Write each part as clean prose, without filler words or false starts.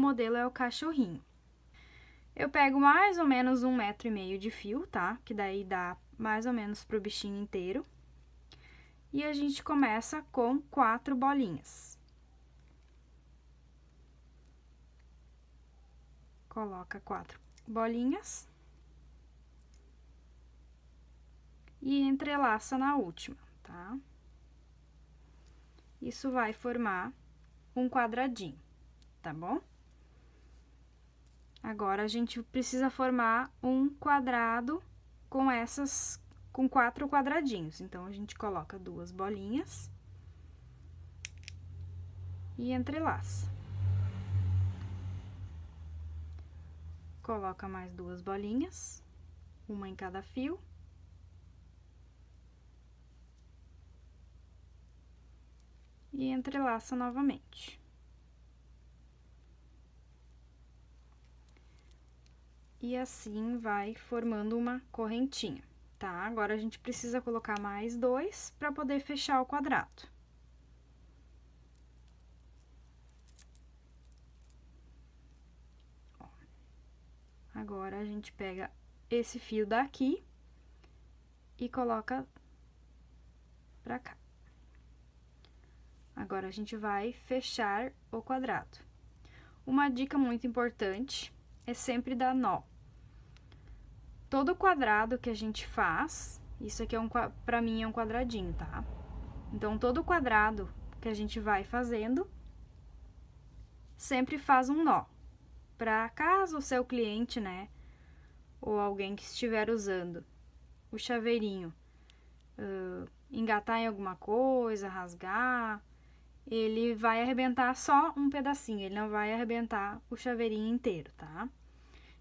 modelo é o cachorrinho. Eu pego mais ou menos 1,5 metro de fio, tá? Que daí dá mais ou menos pro bichinho inteiro. E a gente começa com 4 bolinhas. Coloca 4 bolinhas. E entrelaça na última, tá? Isso vai formar um quadradinho, tá bom? Agora, a gente precisa formar um quadrado com 4 quadradinhos. Então, a gente coloca 2 bolinhas e entrelaça. Coloca mais 2 bolinhas, uma em cada fio. E entrelaça novamente. E assim vai formando uma correntinha, tá? Agora, a gente precisa colocar mais 2 para poder fechar o quadrado. Ó. Agora, a gente pega esse fio daqui e coloca pra cá. Agora, a gente vai fechar o quadrado. Uma dica muito importante é sempre dar nó. Todo quadrado que a gente faz, isso aqui pra mim é um quadradinho, tá? Então, todo quadrado que a gente vai fazendo, sempre faz um nó. Pra caso o seu cliente, né, ou alguém que estiver usando o chaveirinho, engatar em alguma coisa, rasgar, ele vai arrebentar só um pedacinho, ele não vai arrebentar o chaveirinho inteiro, tá?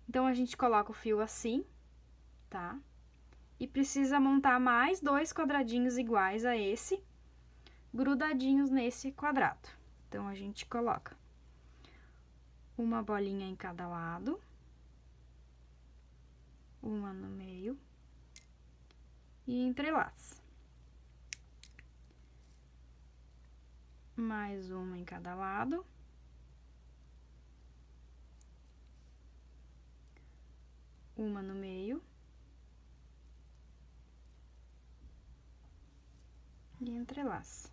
Então, a gente coloca o fio assim, tá? E precisa montar mais 2 quadradinhos iguais a esse, grudadinhos nesse quadrado. Então, a gente coloca uma bolinha em cada lado, uma no meio e entrelaça. Mais uma em cada lado. Uma no meio. E entrelaça.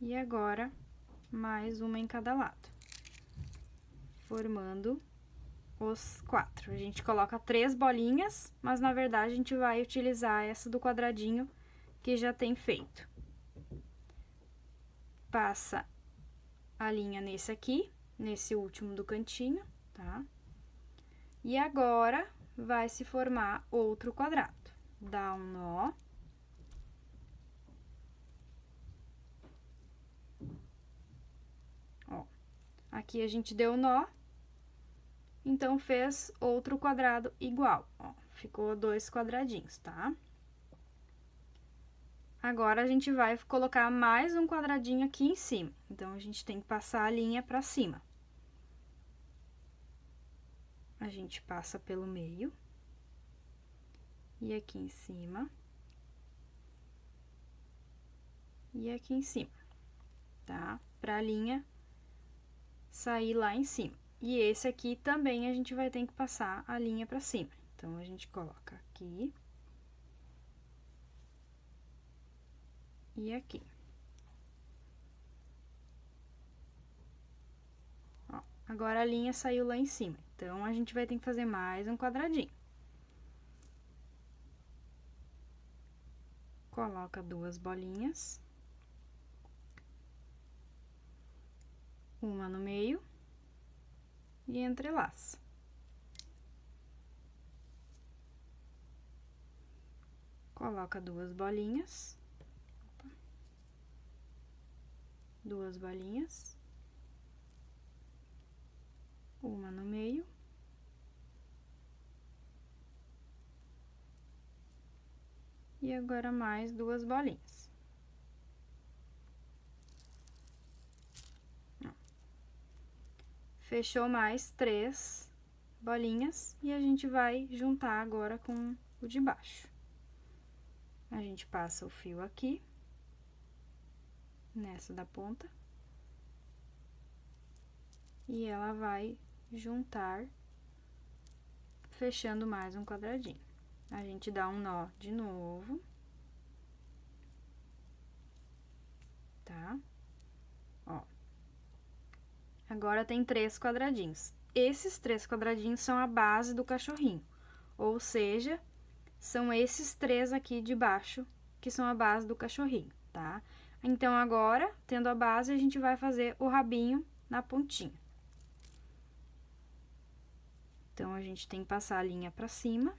E agora, mais uma em cada lado. Formando os 4. A gente coloca 3 bolinhas, mas na verdade a gente vai utilizar essa do quadradinho que já tem feito. Passa a linha nesse aqui, nesse último do cantinho, tá? E agora, vai se formar outro quadrado. Dá um nó. Ó, aqui a gente deu nó, então fez outro quadrado igual, ó, ficou 2 quadradinhos, tá? Agora, a gente vai colocar mais um quadradinho aqui em cima, então, a gente tem que passar a linha pra cima. A gente passa pelo meio. E aqui em cima. E aqui em cima, tá? Pra linha sair lá em cima. E esse aqui também a gente vai ter que passar a linha pra cima. Então, a gente coloca aqui. E aqui. Ó, agora a linha saiu lá em cima. Então, a gente vai ter que fazer mais um quadradinho. Coloca 2 bolinhas. Uma no meio. E entrelaça. Coloca 2 bolinhas. 2 bolinhas. Uma no meio. E agora, mais 2 bolinhas. Ó. Fechou mais 3 bolinhas e a gente vai juntar agora com o de baixo. A gente passa o fio aqui, nessa da ponta. e ela vai juntar, fechando mais um quadradinho. A gente dá um nó de novo, tá? Ó. Agora tem 3 quadradinhos. Esses 3 quadradinhos são a base do cachorrinho, ou seja, são esses 3 aqui de baixo que são a base do cachorrinho, tá? Então, agora, tendo a base, a gente vai fazer o rabinho na pontinha. Então, a gente tem que passar a linha pra cima.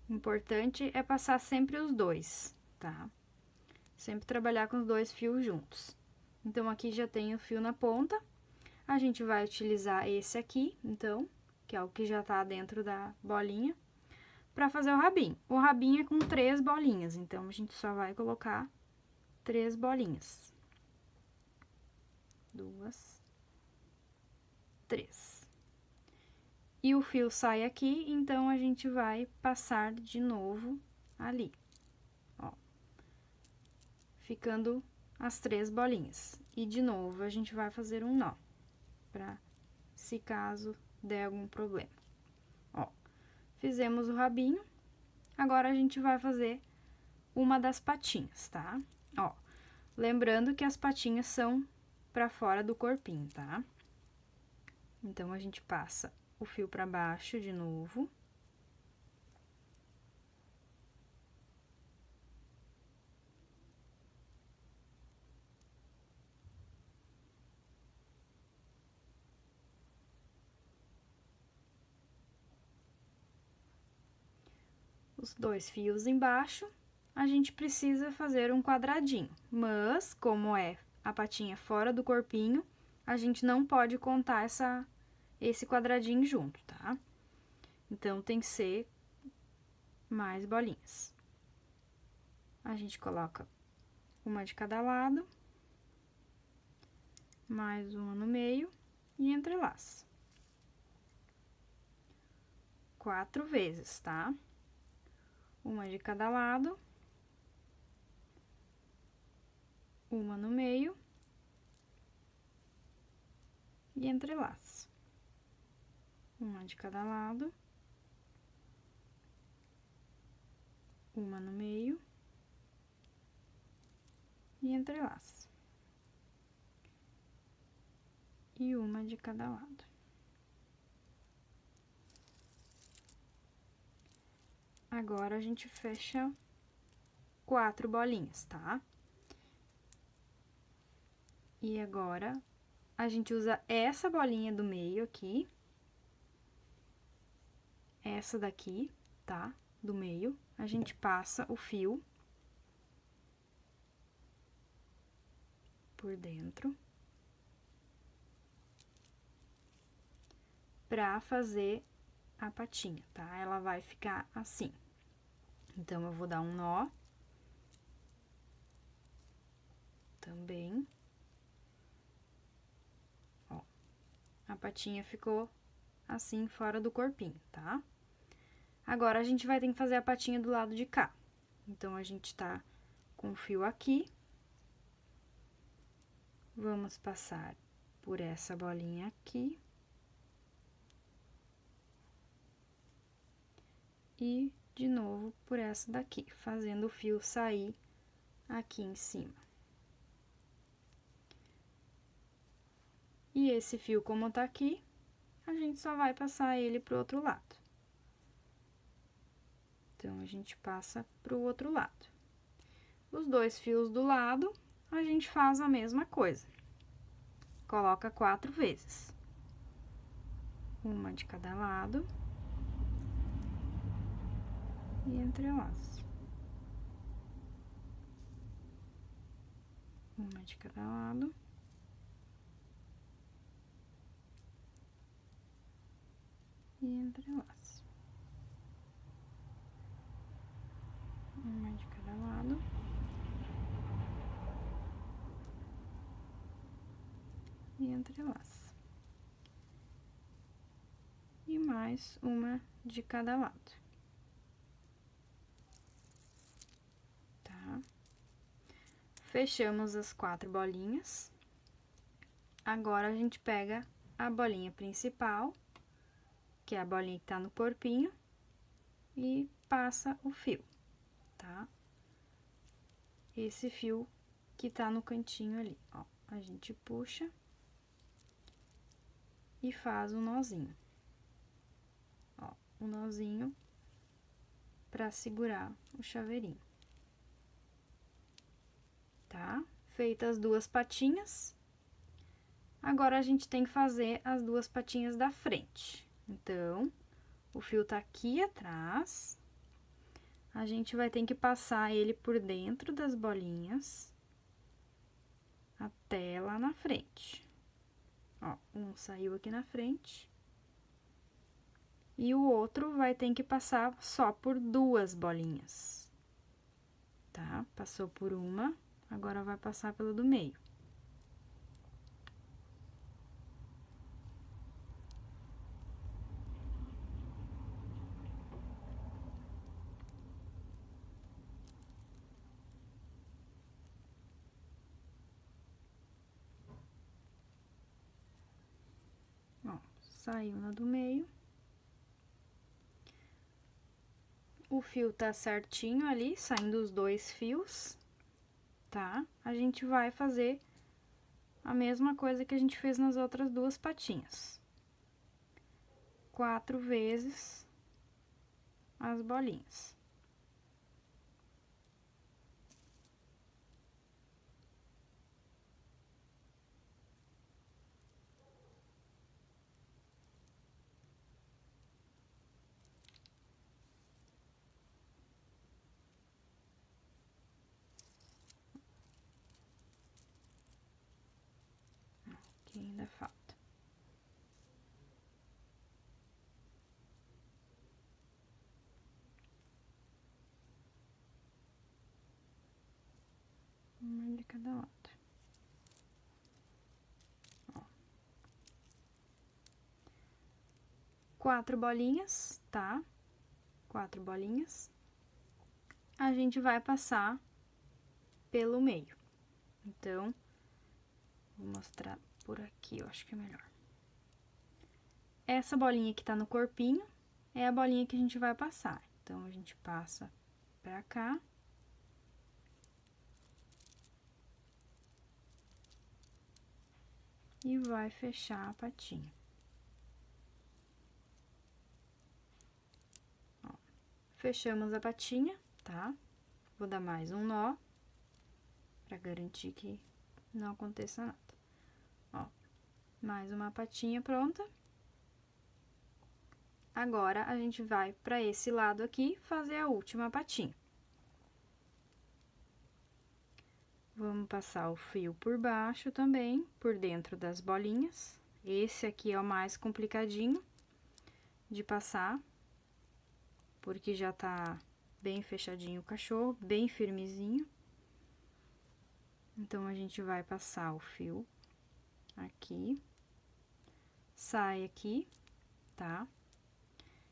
O importante é passar sempre os dois, tá? Sempre trabalhar com os 2 fios juntos. Então, aqui já tem o fio na ponta. A gente vai utilizar esse aqui, então, que é o que já tá dentro da bolinha, pra fazer o rabinho. O rabinho é com 3 bolinhas, então, a gente só vai colocar 3 bolinhas. 2, 3. E o fio sai aqui, então, a gente vai passar de novo ali, ó. Ficando as 3 bolinhas. E, de novo, a gente vai fazer um nó, pra se caso der algum problema. Ó, fizemos o rabinho, agora a gente vai fazer uma das patinhas, tá? Ó, lembrando que as patinhas são pra fora do corpinho, tá? Então, a gente passa o fio pra baixo de novo. Os 2 fios embaixo, a gente precisa fazer um quadradinho, mas, como é a patinha fora do corpinho, a gente não pode contar esse quadradinho junto, tá? Então, tem que ser mais bolinhas. A gente coloca uma de cada lado, mais uma no meio e entrelaça. 4 vezes, tá? Uma de cada lado, uma no meio e entrelaça. Uma de cada lado, uma no meio e entrelaça. E uma de cada lado. Agora, a gente fecha 4 bolinhas, tá? E agora, a gente usa essa bolinha do meio aqui, essa daqui, tá? Do meio, a gente passa o fio por dentro pra fazer a patinha, tá? Ela vai ficar assim. Então, eu vou dar um nó. Também. Ó, a patinha ficou assim, fora do corpinho, tá? Agora, a gente vai ter que fazer a patinha do lado de cá. Então, a gente tá com o fio aqui. Vamos passar por essa bolinha aqui. E, de novo, por essa daqui, fazendo o fio sair aqui em cima. E esse fio, como tá aqui, a gente só vai passar ele pro outro lado. Então, a gente passa pro outro lado. Os 2 fios do lado, a gente faz a mesma coisa. Coloca 4 vezes. Uma de cada lado. E entrelaça. Uma de cada lado. E entrelaça. Uma de cada lado. E entrelaça. E mais uma de cada lado. Tá? Fechamos as 4 bolinhas. Agora, a gente pega a bolinha principal, que é a bolinha que tá no corpinho, e passa o fio, tá? Esse fio que tá no cantinho ali, ó. A gente puxa e faz um nozinho. Ó, um nozinho pra segurar o chaveirinho. Tá? Feitas as 2 patinhas, agora a gente tem que fazer as 2 patinhas da frente. Então, o fio tá aqui atrás, a gente vai ter que passar ele por dentro das bolinhas até lá na frente. Ó, um saiu aqui na frente. E o outro vai ter que passar só por 2 bolinhas. Tá? Passou por uma, agora vai passar pelo do meio. Ó, saiu na do meio. O fio tá certinho ali, saindo os 2 fios, tá? A gente vai fazer a mesma coisa que a gente fez nas outras 2 patinhas. 4 vezes as bolinhas. Aqui ainda falta. Uma de cada lado. Ó. 4 bolinhas, tá? 4 bolinhas. A gente vai passar pelo meio. Então, vou mostrar por aqui, eu acho que é melhor. Essa bolinha que tá no corpinho é a bolinha que a gente vai passar. Então, a gente passa pra cá. E vai fechar a patinha. Ó, fechamos a patinha, tá? Vou dar mais um nó, pra garantir que não aconteça nada. Ó, mais uma patinha pronta. Agora, a gente vai pra esse lado aqui fazer a última patinha. Vamos passar o fio por baixo também, por dentro das bolinhas. Esse aqui é o mais complicadinho de passar, porque já tá bem fechadinho o cachorro, bem firmezinho. Então, a gente vai passar o fio aqui, sai aqui, tá?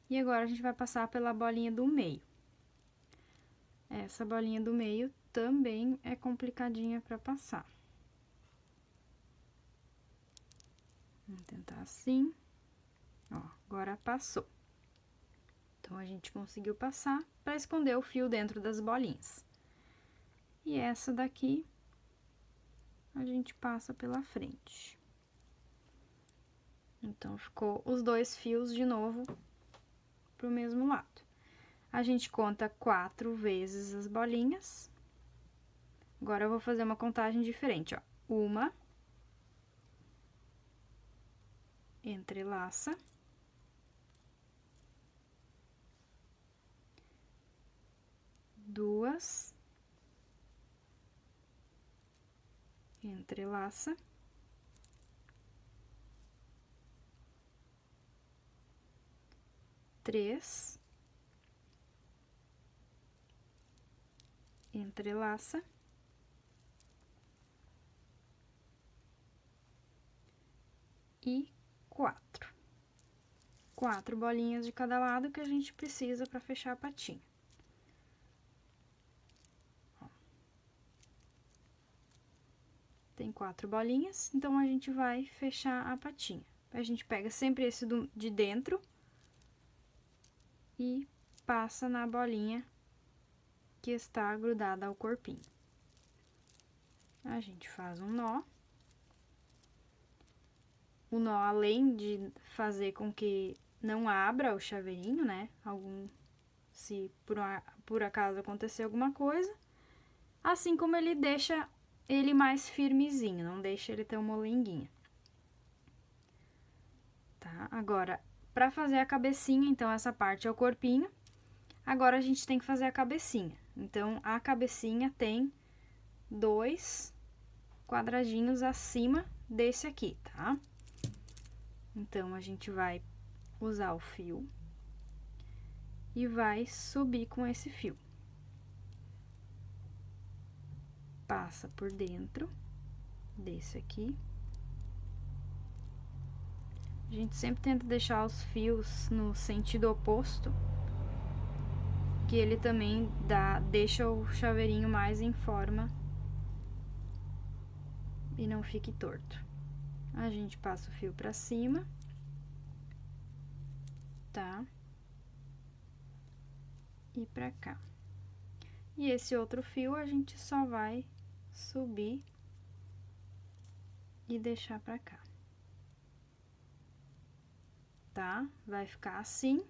E agora, a gente vai passar pela bolinha do meio. Essa bolinha do meio também é complicadinha pra passar. Vamos tentar assim. Ó, agora passou. Então, a gente conseguiu passar pra esconder o fio dentro das bolinhas. E essa daqui, a gente passa pela frente. Então, ficou os 2 fios de novo pro mesmo lado. A gente conta 4 vezes as bolinhas. Agora, eu vou fazer uma contagem diferente, ó. 1, entrelaça. 2, entrelaça. 3, entrelaça. 4. 4 bolinhas de cada lado que a gente precisa para fechar a patinha. Ó. Tem 4 bolinhas, então a gente vai fechar a patinha. A gente pega sempre esse de dentro e passa na bolinha que está grudada ao corpinho. A gente faz um nó. O nó, além de fazer com que não abra o chaveirinho, né? Se por acaso acontecer alguma coisa, assim como ele deixa ele mais firmezinho, não deixa ele ter uma molenguinha. Tá? Agora, pra fazer a cabecinha, então, essa parte é o corpinho. Agora, a gente tem que fazer a cabecinha. Então, a cabecinha tem 2 quadradinhos acima desse aqui, tá? Então, a gente vai usar o fio e vai subir com esse fio. Passa por dentro desse aqui. A gente sempre tenta deixar os fios no sentido oposto, que ele também deixa o chaveirinho mais em forma e não fique torto. A gente passa o fio pra cima, tá? E pra cá. E esse outro fio a gente só vai subir e deixar pra cá. Tá? Vai ficar assim.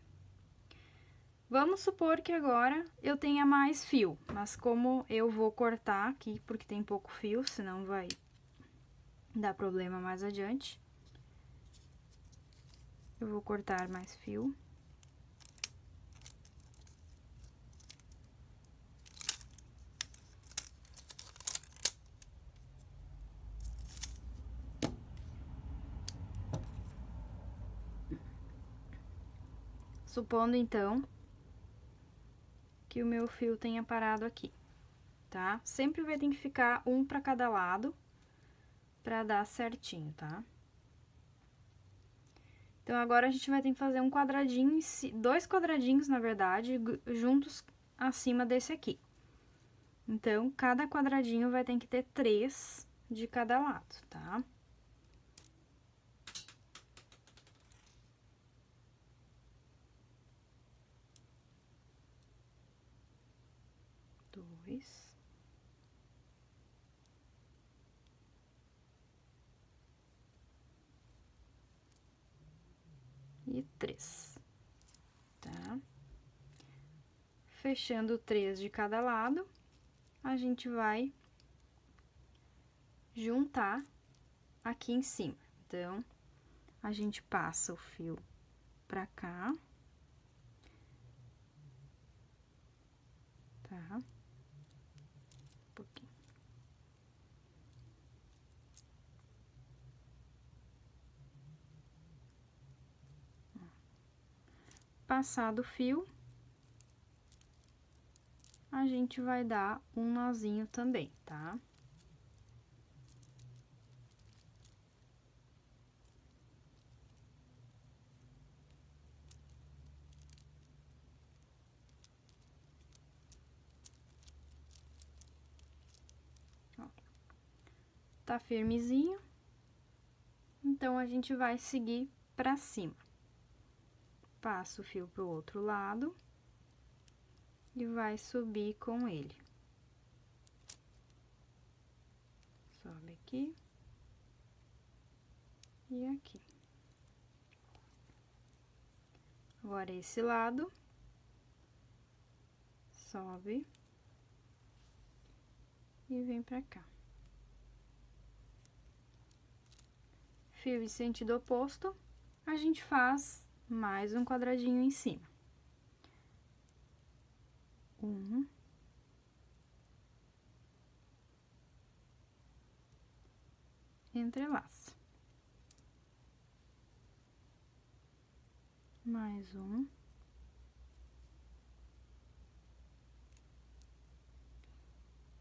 Vamos supor que agora eu tenha mais fio, mas como eu vou cortar aqui, porque tem pouco fio, senão vai dar problema mais adiante. Eu vou cortar mais fio. Supondo, então, que o meu fio tenha parado aqui, tá? Sempre vai ter que ficar um pra cada lado, pra dar certinho, tá? Então, agora a gente vai ter que fazer um quadradinho, 2 quadradinhos, na verdade, juntos acima desse aqui. Então, cada quadradinho vai ter que ter 3 de cada lado, tá? Dois. E 3, tá? Fechando 3 de cada lado, a gente vai juntar aqui em cima. Então, a gente passa o fio pra cá. Tá? Um pouquinho. Passado o fio, a gente vai dar um nozinho também, tá? Ó. Tá firmezinho, então a gente vai seguir pra cima. Passa o fio pro outro lado e vai subir com ele. Sobe aqui e aqui. Agora, esse lado, sobe e vem pra cá. Fio em sentido oposto, a gente faz mais um quadradinho em cima. Um. Entrelaça. Mais um.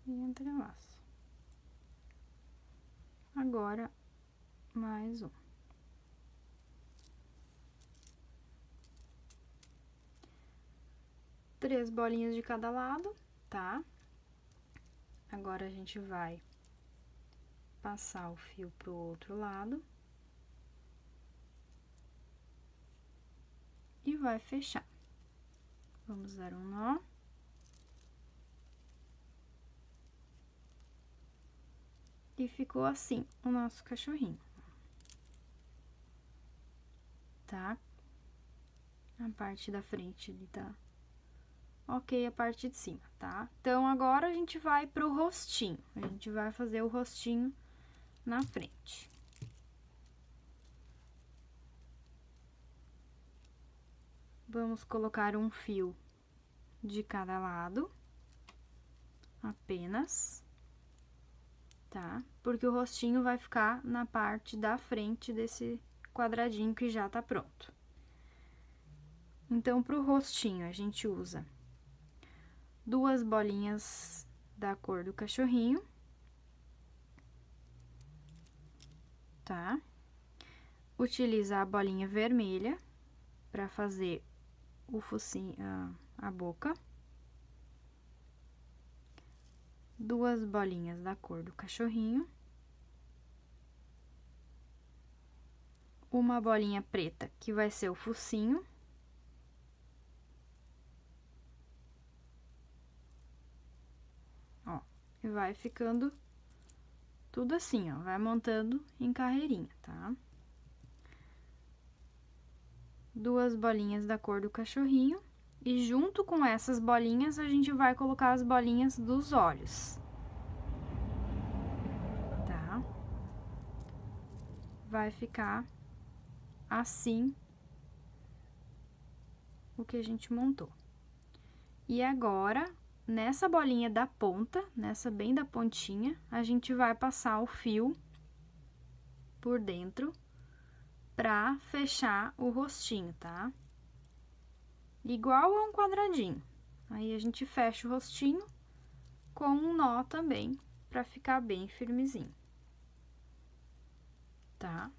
E entrelaço. Agora, mais um. 3 bolinhas de cada lado, tá? Agora, a gente vai passar o fio pro outro lado. E vai fechar. Vamos dar um nó. E ficou assim o nosso cachorrinho. Tá? A parte da frente ele tá ok, a parte de cima, tá? Então, agora a gente vai pro rostinho. A gente vai fazer o rostinho na frente. Vamos colocar um fio de cada lado, apenas, tá? Porque o rostinho vai ficar na parte da frente desse quadradinho que já tá pronto. Então, pro rostinho, a gente usa 2 bolinhas da cor do cachorrinho, tá? Utiliza a bolinha vermelha para fazer o focinho, a boca. 2 bolinhas da cor do cachorrinho. Uma bolinha preta, que vai ser o focinho. Ó, e vai ficando tudo assim, ó, vai montando em carreirinha, tá? 2 bolinhas da cor do cachorrinho. E junto com essas bolinhas, a gente vai colocar as bolinhas dos olhos. Tá? Vai ficar assim o que a gente montou. E agora, nessa bolinha da ponta, nessa bem da pontinha, a gente vai passar o fio por dentro pra fechar o rostinho, tá? Igual a um quadradinho. Aí, a gente fecha o rostinho com um nó também, pra ficar bem firmezinho. Tá?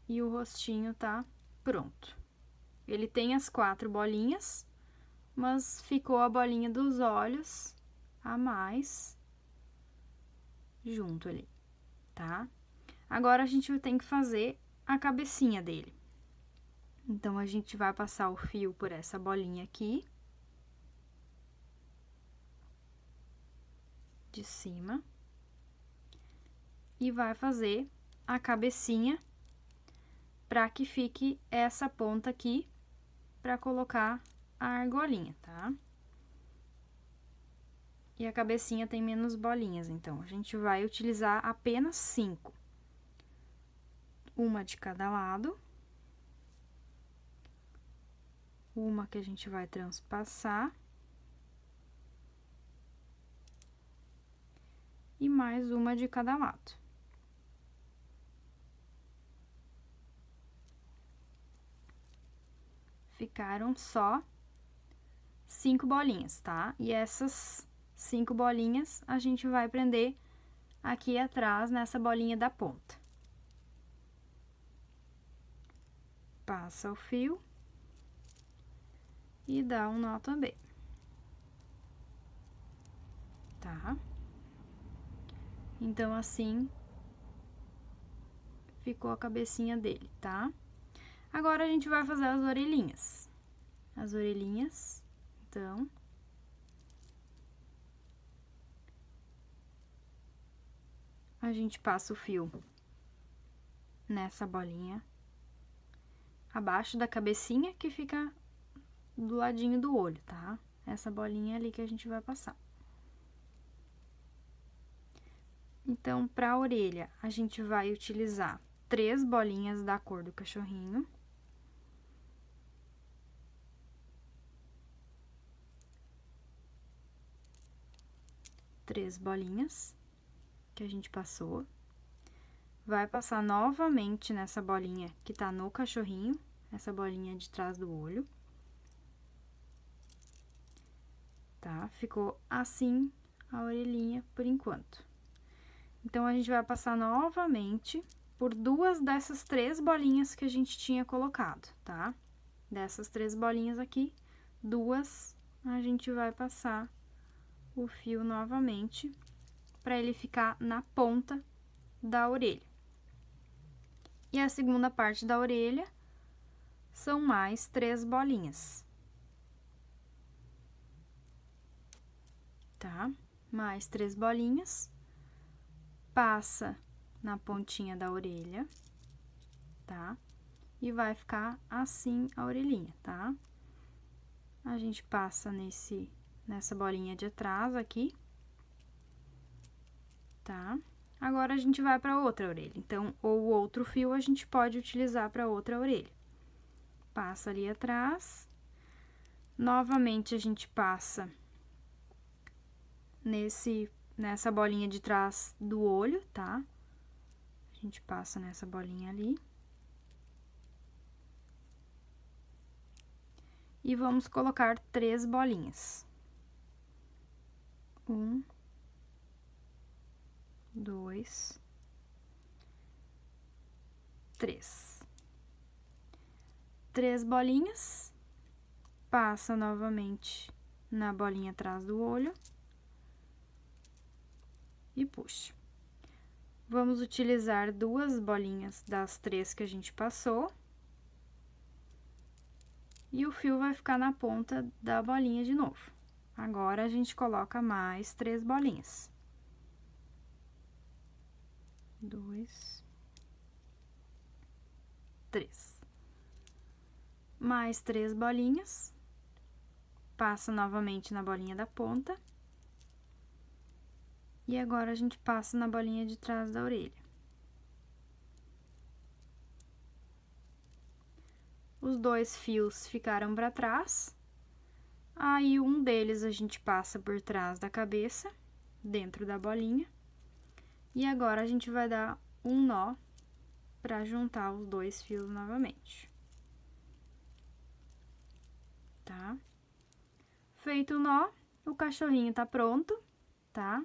E o rostinho tá pronto. Ele tem as 4 bolinhas, mas ficou a bolinha dos olhos a mais junto ali, tá? Agora, a gente tem que fazer a cabecinha dele. Então, a gente vai passar o fio por essa bolinha aqui, de cima, e vai fazer a cabecinha para que fique essa ponta aqui para colocar a argolinha, tá? E a cabecinha tem menos bolinhas, então, a gente vai utilizar apenas 5. Uma de cada lado. Uma que a gente vai transpassar. E mais uma de cada lado. Ficaram só 5 bolinhas, tá? E essas 5 bolinhas a gente vai prender aqui atrás, nessa bolinha da ponta. Passa o fio e dá um nó também. Tá? Então, assim, ficou a cabecinha dele, tá? Agora, a gente vai fazer as orelhinhas. As orelhinhas, então... A gente passa o fio nessa bolinha, abaixo da cabecinha, que fica do ladinho do olho, tá? Essa bolinha ali que a gente vai passar. Então, para a orelha, a gente vai utilizar 3 bolinhas da cor do cachorrinho. Três bolinhas que a gente passou. Vai passar novamente nessa bolinha que tá no cachorrinho, essa bolinha de trás do olho. Tá? Ficou assim a orelhinha por enquanto. Então, a gente vai passar novamente por 2 dessas 3 bolinhas que a gente tinha colocado, tá? Dessas 3 bolinhas aqui, 2 a gente vai passar o fio novamente para ele ficar na ponta da orelha. E a segunda parte da orelha são mais 3 bolinhas. Tá? Mais 3 bolinhas. Passa na pontinha da orelha, tá? E vai ficar assim a orelhinha, tá? A gente passa nessa bolinha de atrás aqui, tá? Agora, a gente vai para outra orelha. Então, ou o outro fio a gente pode utilizar para outra orelha. Passa ali atrás. Novamente, a gente passa nessa bolinha de trás do olho, tá? A gente passa nessa bolinha ali. E vamos colocar 3 bolinhas. 1, 2, 3. 3 bolinhas. Passa novamente na bolinha atrás do olho. E puxa. Vamos utilizar 2 bolinhas das 3 que a gente passou. E o fio vai ficar na ponta da bolinha de novo. Agora, a gente coloca mais 3 bolinhas. 2, 3. Mais 3 bolinhas. Passa novamente na bolinha da ponta. E agora, a gente passa na bolinha de trás da orelha. Os 2 fios ficaram para trás. Aí, um deles a gente passa por trás da cabeça, dentro da bolinha. E agora, a gente vai dar um nó para juntar os 2 fios novamente. Tá? Feito o nó, o cachorrinho tá pronto, tá?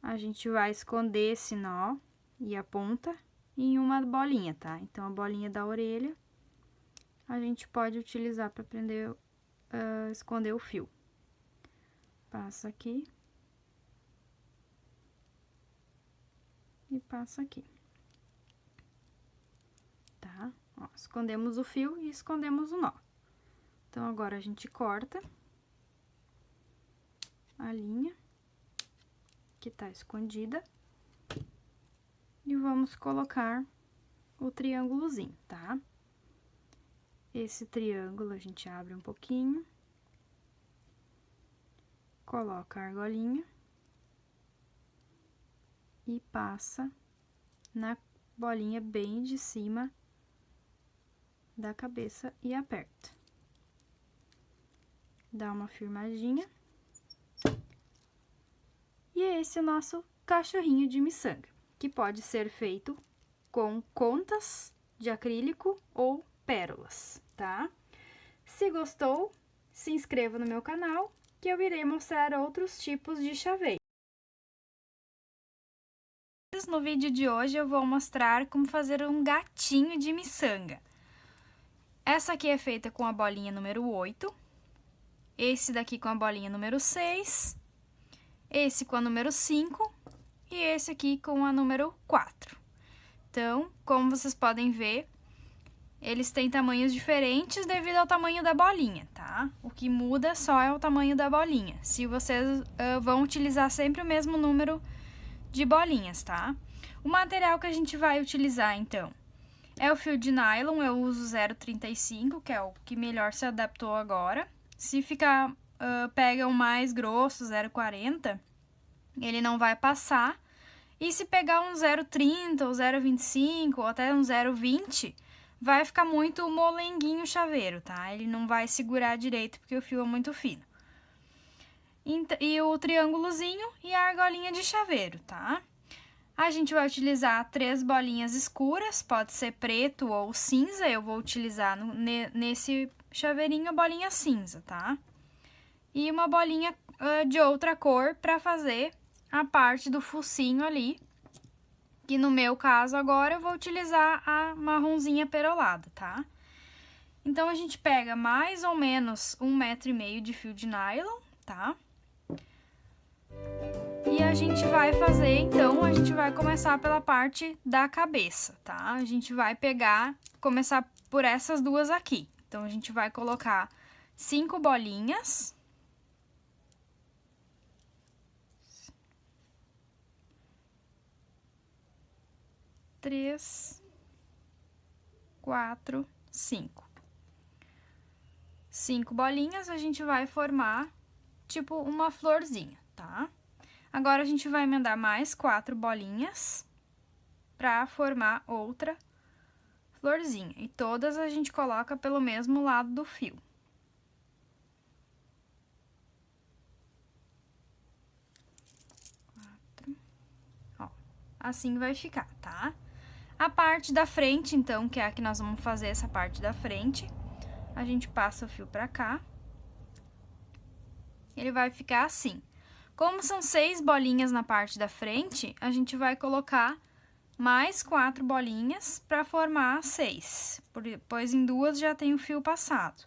A gente vai esconder esse nó e a ponta em uma bolinha, tá? Então, a bolinha da orelha, a gente pode utilizar para prender, esconder o fio. Passa aqui. E passa aqui. Tá? Ó, escondemos o fio e escondemos o nó. Então, agora, a gente corta a linha que tá escondida. E vamos colocar o triângulozinho, tá? Esse triângulo a gente abre um pouquinho. Coloca a argolinha. E passa na bolinha bem de cima da cabeça e aperta. Dá uma firmadinha. E esse é o nosso cachorrinho de miçanga, que pode ser feito com contas de acrílico ou pérolas, tá? Se gostou, se inscreva no meu canal, que eu irei mostrar outros tipos de chaveiro. No vídeo de hoje eu vou mostrar como fazer um gatinho de miçanga. Essa aqui é feita com a bolinha número 8, esse daqui com a bolinha número 6, esse com a número 5 e esse aqui com a número 4. Então, como vocês podem ver, eles têm tamanhos diferentes devido ao tamanho da bolinha, tá? O que muda só é o tamanho da bolinha. Se vocês vão utilizar sempre o mesmo número de bolinhas, tá? O material que a gente vai utilizar, então, é o fio de nylon. Eu uso 0,35, que é o que melhor se adaptou agora. Se ficar, pega um mais grosso, 0,40, ele não vai passar. E se pegar um 0,30 ou 0,25 ou até um 0,20, vai ficar muito molenguinho o chaveiro, tá? Ele não vai segurar direito porque o fio é muito fino. E o triângulozinho e a argolinha de chaveiro, tá? A gente vai utilizar 3 bolinhas escuras, pode ser preto ou cinza. Eu vou utilizar nesse chaveirinho a bolinha cinza, tá? E uma bolinha de outra cor para fazer a parte do focinho ali, que no meu caso agora eu vou utilizar a marronzinha perolada, tá? Então, a gente pega mais ou menos 1,5 m de fio de nylon, tá? E a gente vai fazer, então, a gente vai começar pela parte da cabeça, tá? A gente vai começar por essas duas aqui. Então, a gente vai colocar 5 bolinhas. Três, 4, 5. 5 bolinhas, a gente vai formar, tipo, uma florzinha, tá? Agora, a gente vai emendar mais 4 bolinhas pra formar outra florzinha. E todas a gente coloca pelo mesmo lado do fio. Ó, assim vai ficar, tá? A parte da frente, então, que é a que nós vamos fazer essa parte da frente, a gente passa o fio pra cá. Ele vai ficar assim. Como são 6 bolinhas na parte da frente, a gente vai colocar mais 4 bolinhas para formar 6, pois em duas já tem o fio passado.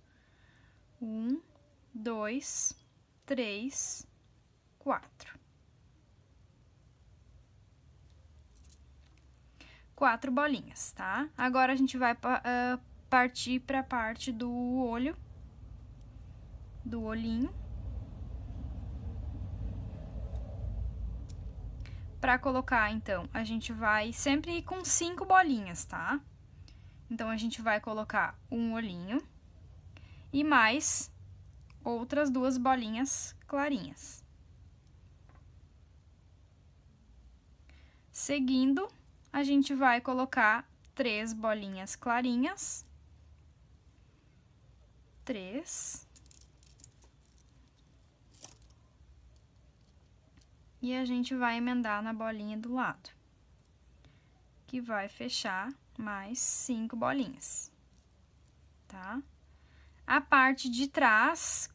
1, 2, 3, 4. 4 bolinhas, tá? Agora, a gente vai partir para a parte do olho, do olhinho. Para colocar, então, a gente vai sempre ir com 5 bolinhas, tá? Então, a gente vai colocar um olhinho e mais outras 2 bolinhas clarinhas. Seguindo, a gente vai colocar 3 bolinhas clarinhas. 3. E a gente vai emendar na bolinha do lado, que vai fechar mais 5 bolinhas, tá? A parte de trás,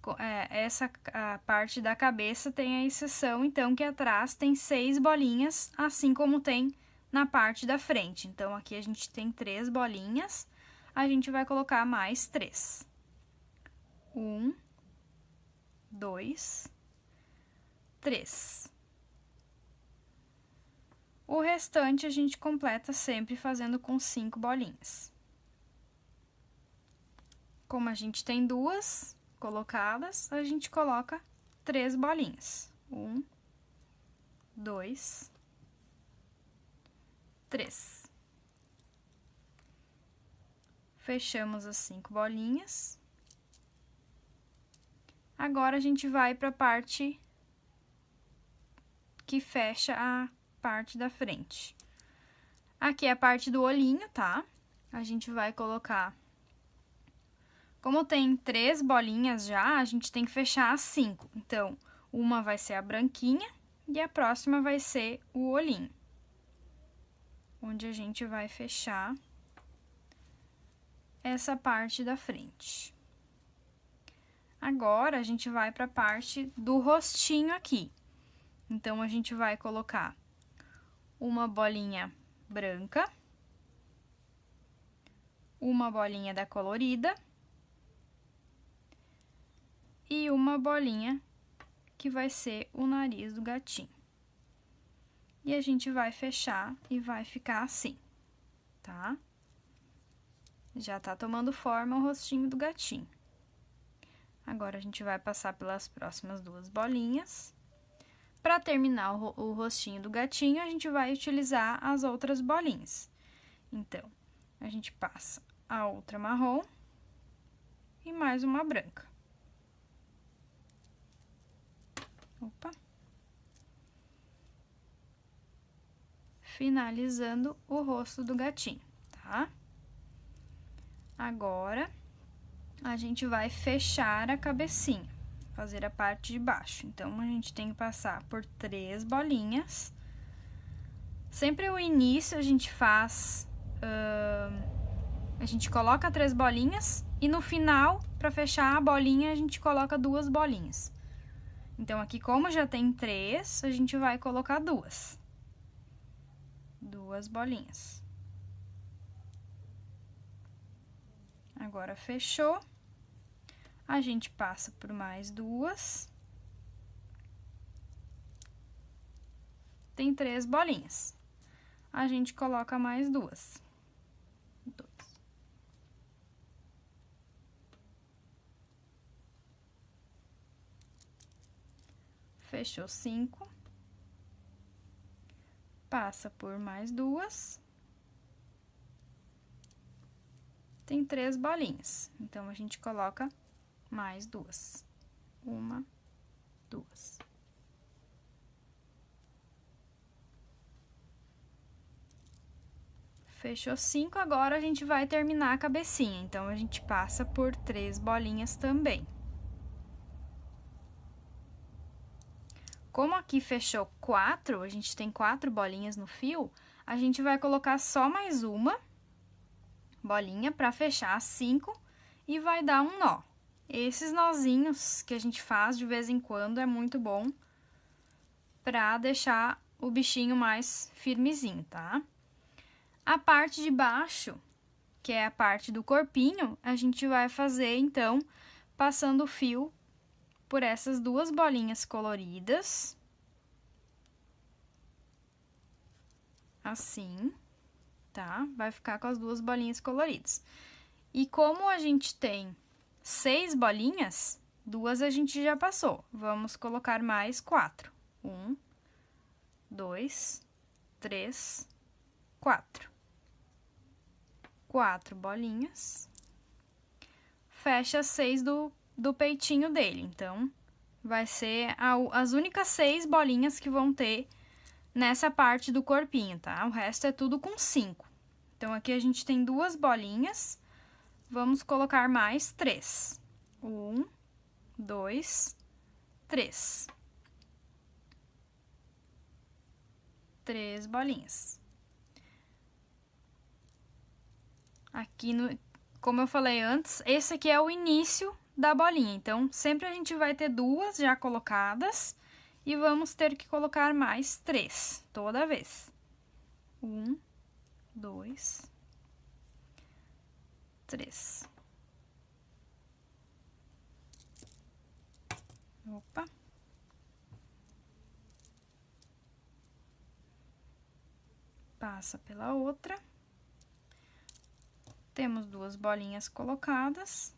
a parte da cabeça tem a exceção, então, que atrás tem 6 bolinhas, assim como tem na parte da frente. Então, aqui a gente tem 3 bolinhas, a gente vai colocar mais 3. 1, 2, 3. O restante a gente completa sempre fazendo com 5 bolinhas. Como a gente tem 2 colocadas, a gente coloca 3 bolinhas. 1, 2, 3. Fechamos as 5 bolinhas. Agora, a gente vai para a parte que fecha a parte da frente. Aqui é a parte do olhinho, tá? A gente vai colocar... Como tem 3 bolinhas já, a gente tem que fechar as 5. Então, uma vai ser a branquinha e a próxima vai ser o olhinho. Onde a gente vai fechar essa parte da frente. Agora, a gente vai para a parte do rostinho aqui. Então, a gente vai colocar uma bolinha branca, uma bolinha da colorida e uma bolinha que vai ser o nariz do gatinho. E a gente vai fechar e vai ficar assim, tá? Já tá tomando forma o rostinho do gatinho. Agora, a gente vai passar pelas próximas 2 bolinhas. Para terminar o rostinho do gatinho, a gente vai utilizar as outras bolinhas. Então, a gente passa a outra marrom e mais uma branca. Opa! Finalizando o rosto do gatinho, tá? Agora, a gente vai fechar a cabecinha, fazer a parte de baixo. Então, a gente tem que passar por 3 bolinhas. Sempre o início a gente faz... a gente coloca 3 bolinhas e no final, para fechar a bolinha, a gente coloca 2 bolinhas. Então, aqui, como já tem 3, a gente vai colocar 2. 2 bolinhas. Agora, fechou. A gente passa por mais duas. Tem 3 bolinhas. A gente coloca mais duas. Fechou 5. Passa por mais duas. Tem 3 bolinhas. Então, a gente coloca mais duas. 1, 2. Fechou 5, agora a gente vai terminar a cabecinha. Então, a gente passa por 3 bolinhas também. Como aqui fechou 4, a gente tem 4 bolinhas no fio, a gente vai colocar só mais uma bolinha para fechar 5 e vai dar um nó. Esses nozinhos que a gente faz de vez em quando é muito bom para deixar o bichinho mais firmezinho, tá? A parte de baixo, que é a parte do corpinho, a gente vai fazer, então, passando o fio por essas 2 bolinhas coloridas. Assim, tá? Vai ficar com as 2 bolinhas coloridas. E como a gente tem 6 bolinhas, 2 a gente já passou. Vamos colocar mais 4. 1, 2, 3, 4. 4 bolinhas. Fecha 6 do peitinho dele. Então, vai ser as únicas 6 bolinhas que vão ter nessa parte do corpinho, tá? O resto é tudo com 5. Então, aqui a gente tem 2 bolinhas. Vamos colocar mais 3. 1, 2, 3. 3 bolinhas. Aqui, como eu falei antes, esse aqui é o início da bolinha. Então, sempre a gente vai ter 2 já colocadas e vamos ter que colocar mais 3 toda vez. 1, 2, 3. Opa. Passa pela outra. Temos 2 bolinhas colocadas.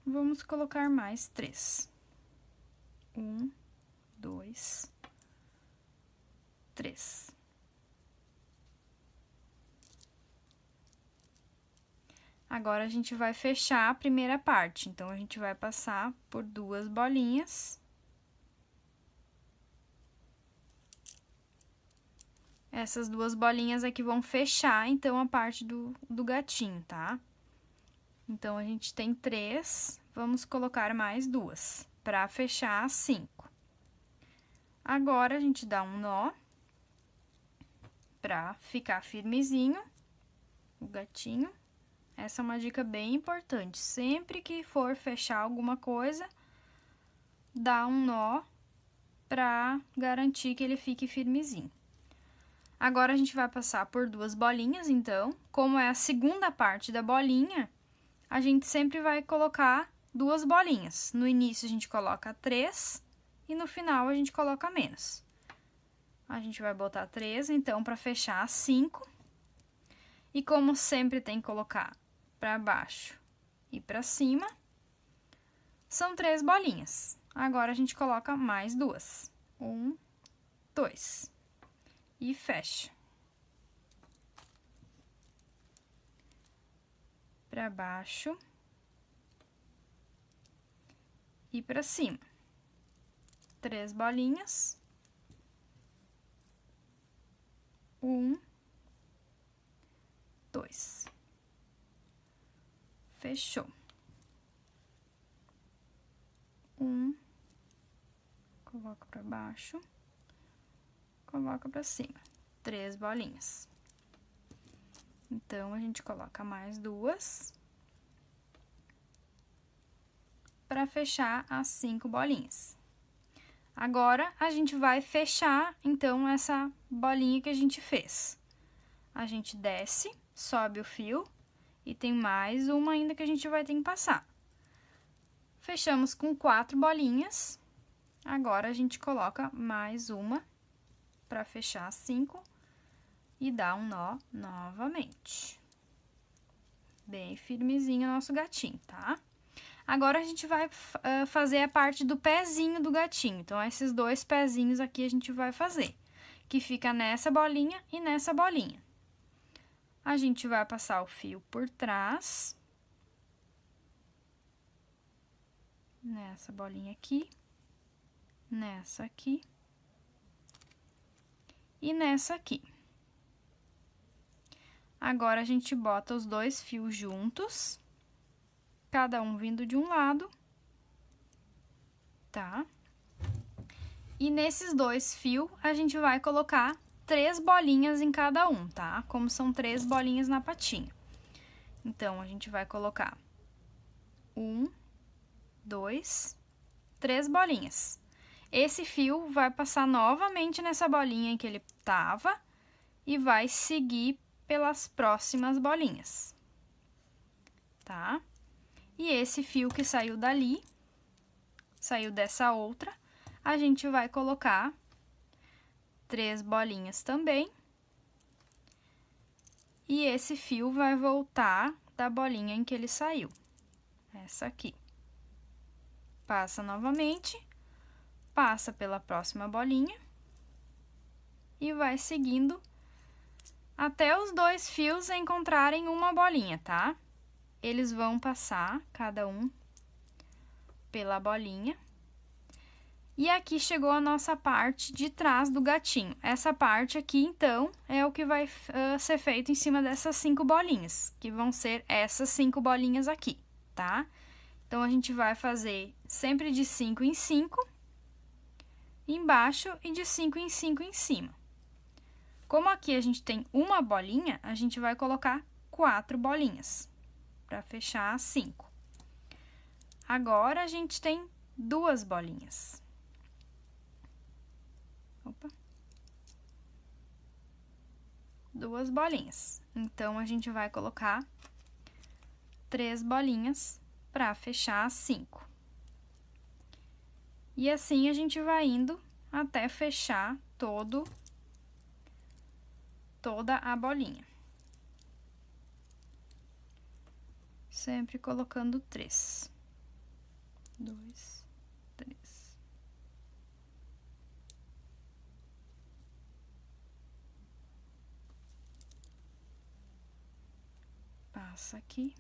Vamos colocar mais 3. 1, 2, 3. Agora, a gente vai fechar a primeira parte. Então, a gente vai passar por 2 bolinhas. Essas 2 bolinhas aqui vão fechar, então, a parte do gatinho, tá? Então, a gente tem 3, vamos colocar mais 2, para fechar 5. Agora, a gente dá um nó, para ficar firmezinho, o gatinho. Essa é uma dica bem importante, sempre que for fechar alguma coisa, dá um nó, para garantir que ele fique firmezinho. Agora, a gente vai passar por 2 bolinhas, então, como é a segunda parte da bolinha, a gente sempre vai colocar 2 bolinhas. No início, a gente coloca 3 e no final, a gente coloca menos. A gente vai botar 3, então, para fechar 5. E como sempre tem que colocar para baixo e para cima, são 3 bolinhas. Agora, a gente coloca mais 2. 1, 2. E fecha. Para baixo e para cima. 3 bolinhas. 1, 2. Fechou. 1, coloca para baixo. Coloca pra cima, 3 bolinhas. Então, a gente coloca mais 2 para fechar as 5 bolinhas. Agora, a gente vai fechar, então, essa bolinha que a gente fez. A gente desce, sobe o fio E tem mais uma ainda que a gente vai ter que passar. Fechamos com 4 bolinhas. Agora, a gente coloca mais uma para fechar 5 e dá um nó novamente. Bem firmezinho o nosso gatinho, tá? Agora, a gente vai fazer a parte do pezinho do gatinho. Então, esses 2 pezinhos aqui a gente vai fazer, que fica nessa bolinha e nessa bolinha. A gente vai passar o fio por trás, nessa bolinha aqui, nessa aqui e nessa aqui. Agora, a gente bota os 2 fios juntos, cada um vindo de um lado, tá? E nesses 2 fios, a gente vai colocar 3 bolinhas em cada um, tá? Como são 3 bolinhas na patinha. Então, a gente vai colocar 1, 2, 3 bolinhas. Esse fio vai passar novamente nessa bolinha em que ele tava e vai seguir pelas próximas bolinhas, tá? E esse fio que saiu dali, saiu dessa outra, a gente vai colocar 3 bolinhas também. E esse fio vai voltar da bolinha em que ele saiu, essa aqui. Passa novamente, passa pela próxima bolinha e vai seguindo até os 2 fios encontrarem uma bolinha, tá? Eles vão passar, cada um, pela bolinha. E aqui chegou a nossa parte de trás do gatinho. Essa parte aqui, então, é o que vai ser feito em cima dessas 5 bolinhas, que vão ser essas 5 bolinhas aqui, tá? Então, a gente vai fazer sempre de 5 em 5 embaixo e de 5 em 5 em cima. Como aqui a gente tem uma bolinha, a gente vai colocar 4 bolinhas para fechar 5. Agora, a gente tem 2 bolinhas. Opa. 2 bolinhas. Então, a gente vai colocar 3 bolinhas para fechar 5. E assim, a gente vai indo até fechar toda a bolinha. Sempre colocando 3. 2, 3. Passa aqui.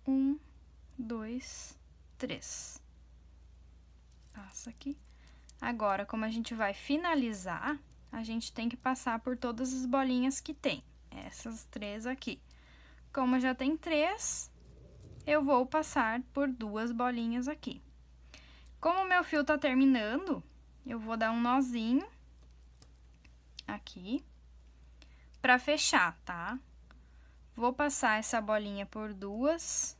Um, 2, 3. Passa aqui. Agora, como a gente vai finalizar, a gente tem que passar por todas as bolinhas que tem. Essas 3 aqui. Como já tem 3, eu vou passar por 2 bolinhas aqui. Como o meu fio tá terminando, eu vou dar um nozinho aqui pra fechar, tá? Vou passar essa bolinha por 2,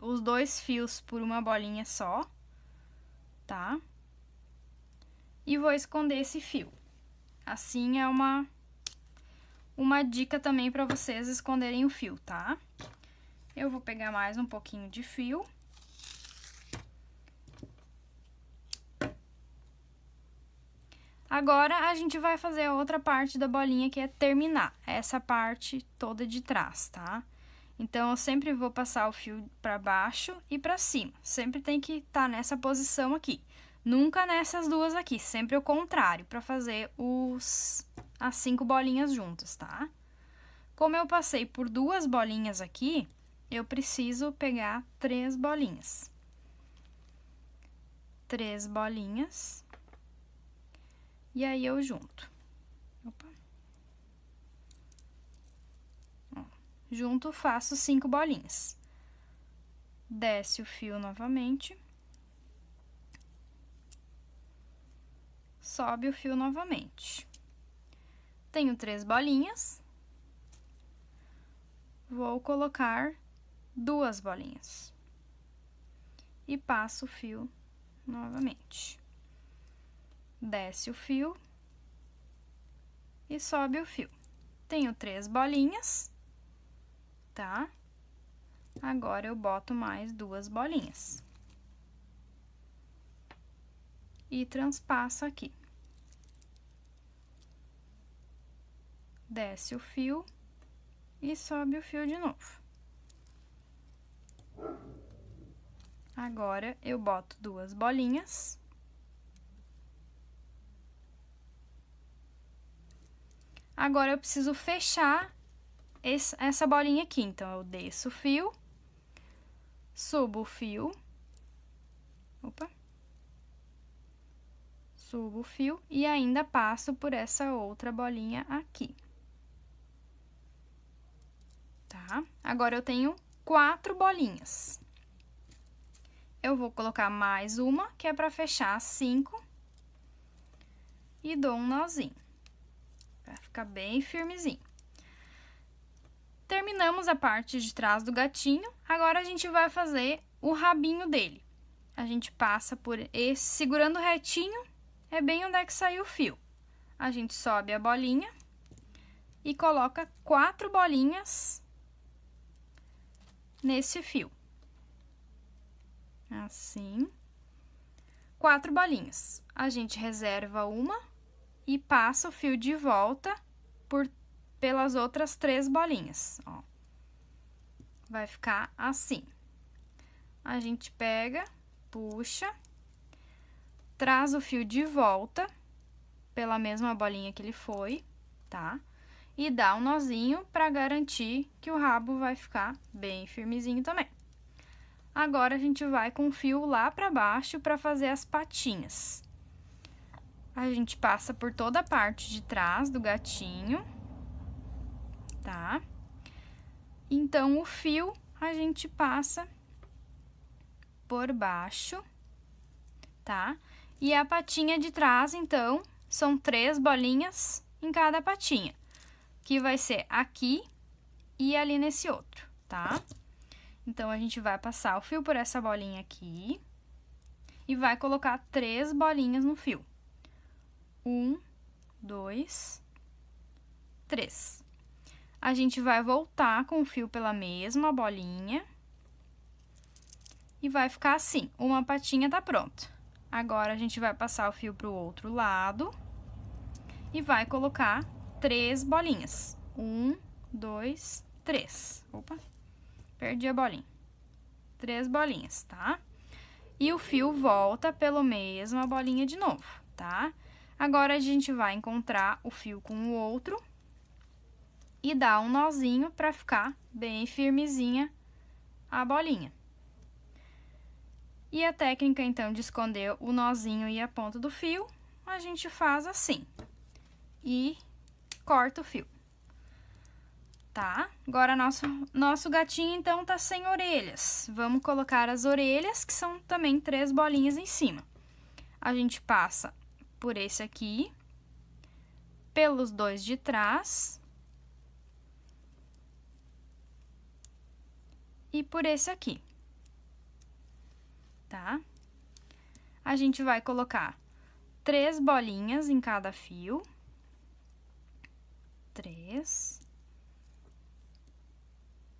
os 2 fios por uma bolinha só, tá? E vou esconder esse fio. Assim é uma dica também para vocês esconderem o fio, tá? Eu vou pegar mais um pouquinho de fio. Agora, a gente vai fazer a outra parte da bolinha, que é terminar essa parte toda de trás, tá? Então, eu sempre vou passar o fio para baixo e para cima. Sempre tem que estar nessa posição aqui. Nunca nessas duas aqui, sempre o contrário, para fazer as 5 bolinhas juntas, tá? Como eu passei por 2 bolinhas aqui, eu preciso pegar 3 bolinhas. 3 bolinhas. E aí, eu junto. Opa. Ó, junto, faço 5 bolinhas. Desce o fio novamente. Sobe o fio novamente. Tenho 3 bolinhas. Vou colocar 2 bolinhas. E passo o fio novamente. Desce o fio. e sobe o fio. Tenho 3 bolinhas, tá? Agora, eu boto mais 2 bolinhas. E transpasso aqui. Desce o fio e sobe o fio de novo. Agora, eu boto 2 bolinhas. Agora, eu preciso fechar essa bolinha aqui. Então, eu desço o fio, subo o fio. Opa! Subo o fio e ainda passo por essa outra bolinha aqui. Tá? Agora, eu tenho 4 bolinhas. Eu vou colocar mais uma, que é para fechar 5. E dou um nozinho, para ficar bem firmezinho. Terminamos a parte de trás do gatinho, agora a gente vai fazer o rabinho dele. A gente passa por esse, segurando retinho, é bem onde é que saiu o fio. A gente sobe a bolinha e coloca 4 bolinhas nesse fio. Assim. 4 bolinhas. A gente reserva uma e passa o fio de volta pelas outras 3 bolinhas, ó. Vai ficar assim. A gente pega, puxa, traz o fio de volta pela mesma bolinha que ele foi, tá? E dá um nozinho para garantir que o rabo vai ficar bem firmezinho também. Agora, a gente vai com o fio lá para baixo para fazer as patinhas. A gente passa por toda a parte de trás do gatinho, tá? Então, o fio a gente passa por baixo, tá? E a patinha de trás, então, são 3 bolinhas em cada patinha, que vai ser aqui e ali nesse outro, tá? Então, a gente vai passar o fio por essa bolinha aqui e vai colocar 3 bolinhas no fio. 1, 2, 3. A gente vai voltar com o fio pela mesma bolinha e vai ficar assim. Uma patinha tá pronta. Agora, a gente vai passar o fio pro outro lado e vai colocar 3 bolinhas. 1, 2, 3. Opa! Perdi a bolinha. 3 bolinhas, tá? E o fio volta pela mesma bolinha de novo, tá? Agora, a gente vai encontrar o fio com o outro e dar um nozinho para ficar bem firmezinha a bolinha. E a técnica, então, de esconder o nozinho e a ponta do fio, a gente faz assim. E corta o fio. Tá? Agora, nosso gatinho, então, tá sem orelhas. Vamos colocar as orelhas, que são também 3 bolinhas em cima. A gente passa por esse aqui, pelos 2 de trás e por esse aqui, tá? A gente vai colocar 3 bolinhas em cada fio. 3.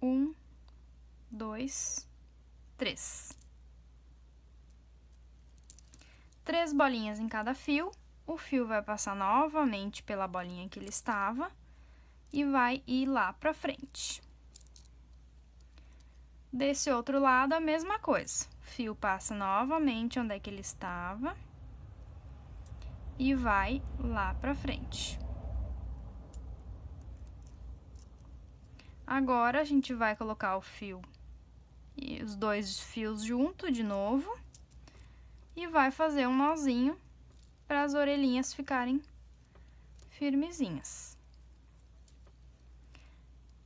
1, 2, 3. 3 bolinhas em cada fio. O fio vai passar novamente pela bolinha que ele estava e vai ir lá pra frente. Desse outro lado, a mesma coisa. O fio passa novamente onde é que ele estava e vai lá pra frente. Agora, a gente vai colocar o fio e os 2 fios junto de novo e vai fazer um nozinho para as orelhinhas ficarem firmezinhas.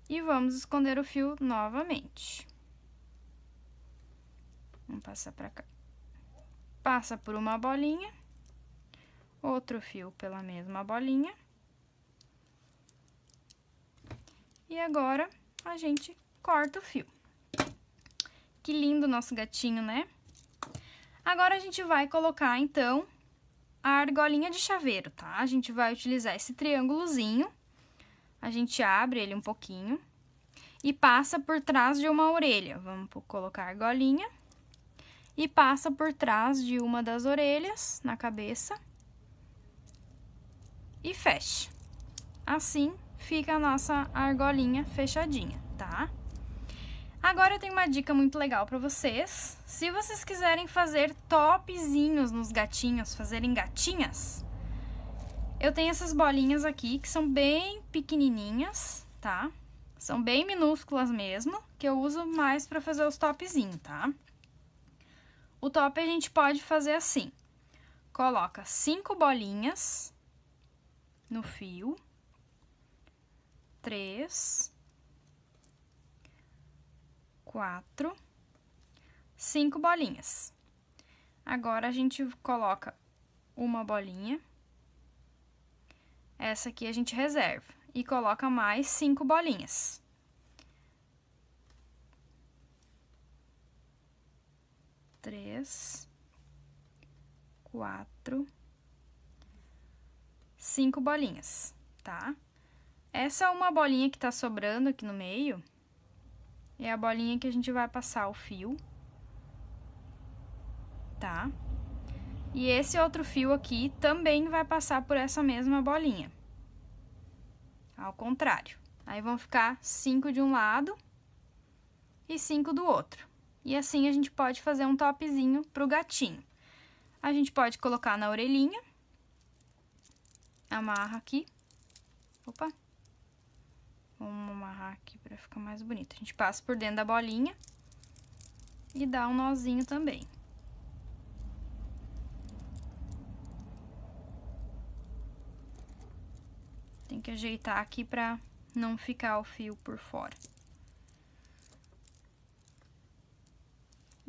E vamos esconder o fio novamente. Vamos passar para cá. Passa por uma bolinha, outro fio pela mesma bolinha. E agora, a gente corta o fio. Que lindo nosso gatinho, né? Agora, a gente vai colocar, então, a argolinha de chaveiro, tá? A gente vai utilizar esse triângulozinho, a gente abre ele um pouquinho e passa por trás de uma orelha. Vamos colocar a argolinha e passa por trás de uma das orelhas, na cabeça, e fecha. Assim fica a nossa argolinha fechadinha, tá? Agora eu tenho uma dica muito legal pra vocês. Se vocês quiserem fazer topzinhos nos gatinhos, fazerem gatinhas, eu tenho essas bolinhas aqui que são bem pequenininhas, tá? São bem minúsculas mesmo, que eu uso mais pra fazer os topzinhos, tá? O top a gente pode fazer assim. Coloca 5 bolinhas no fio. 3, 4, 5 bolinhas. Agora a gente coloca uma bolinha. Essa aqui a gente reserva. E coloca mais 5 bolinhas. Três, 4, 5 bolinhas, tá? Essa uma bolinha que tá sobrando aqui no meio é a bolinha que a gente vai passar o fio, tá? E esse outro fio aqui também vai passar por essa mesma bolinha. Ao contrário. Aí vão ficar 5 de um lado e 5 do outro. E assim a gente pode fazer um topzinho pro gatinho. A gente pode colocar na orelhinha. Amarra aqui. Opa! Vamos amarrar aqui pra ficar mais bonito. A gente passa por dentro da bolinha e dá um nozinho também. Tem que ajeitar aqui pra não ficar o fio por fora.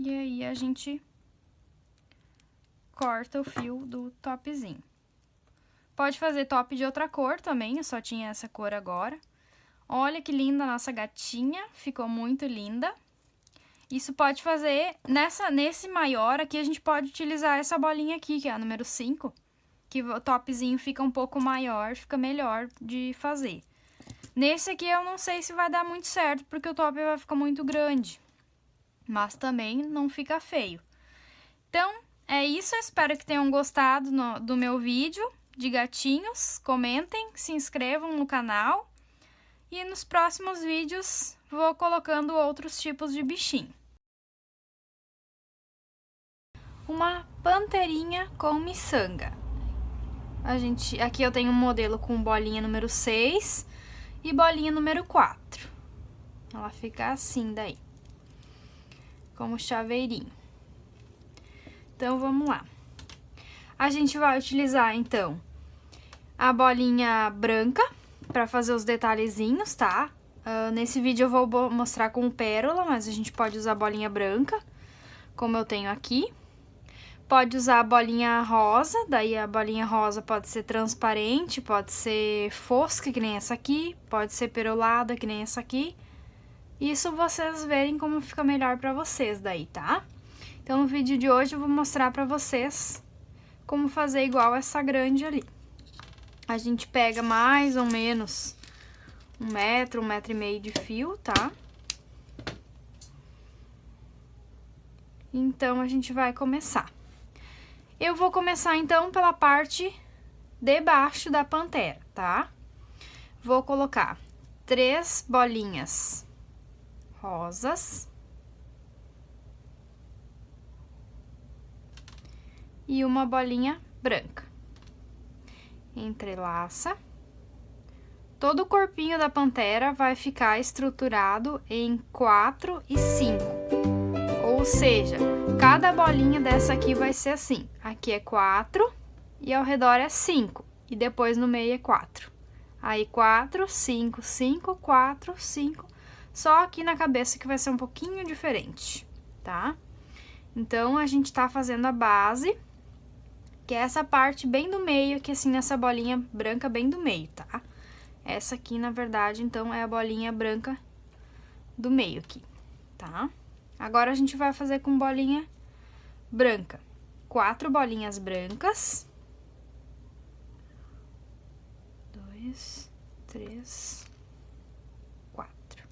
E aí a gente corta o fio do topzinho. Pode fazer top de outra cor também, eu só tinha essa cor agora. Olha que linda a nossa gatinha, ficou muito linda. Isso pode fazer, nesse maior aqui, a gente pode utilizar essa bolinha aqui, que é a número 5. Que o topzinho fica um pouco maior, fica melhor de fazer. Nesse aqui eu não sei se vai dar muito certo, porque o top vai ficar muito grande. Mas também não fica feio. Então, é isso, eu espero que tenham gostado do meu vídeo de gatinhos. Comentem, se inscrevam no canal. E nos próximos vídeos vou colocando outros tipos de bichinho. Uma panterinha com miçanga. Aqui eu tenho um modelo com bolinha número 6 e bolinha número 4. Ela fica assim daí, como chaveirinho. Então, vamos lá. A gente vai utilizar, então, a bolinha branca para fazer os detalhezinhos, tá? Nesse vídeo eu vou mostrar com pérola, mas a gente pode usar a bolinha branca, como eu tenho aqui. Pode usar a bolinha rosa, daí a bolinha rosa pode ser transparente, pode ser fosca, que nem essa aqui, pode ser perolada, que nem essa aqui. Isso vocês verem como fica melhor pra vocês daí, tá? Então, no vídeo de hoje eu vou mostrar pra vocês como fazer igual essa grande ali. A gente pega mais ou menos 1 metro, 1,5 metro de fio, tá? Então, a gente vai começar. Eu vou começar, então, pela parte de baixo da pantera, tá? Vou colocar 3 bolinhas rosas e uma bolinha branca. Entrelaça. Todo o corpinho da pantera vai ficar estruturado em 4 e 5. Ou seja, cada bolinha dessa aqui vai ser assim. Aqui é 4 e ao redor é 5. E depois no meio é 4. Aí 4, 5, 5, 4, 5. Só aqui na cabeça que vai ser um pouquinho diferente, tá? Então, a gente tá fazendo a base, que é essa parte bem do meio, aqui assim, nessa bolinha branca bem do meio, tá? Essa aqui, na verdade, então, é a bolinha branca do meio aqui, tá? Agora, a gente vai fazer com bolinha branca. 4 bolinhas brancas. 2, 3, 4.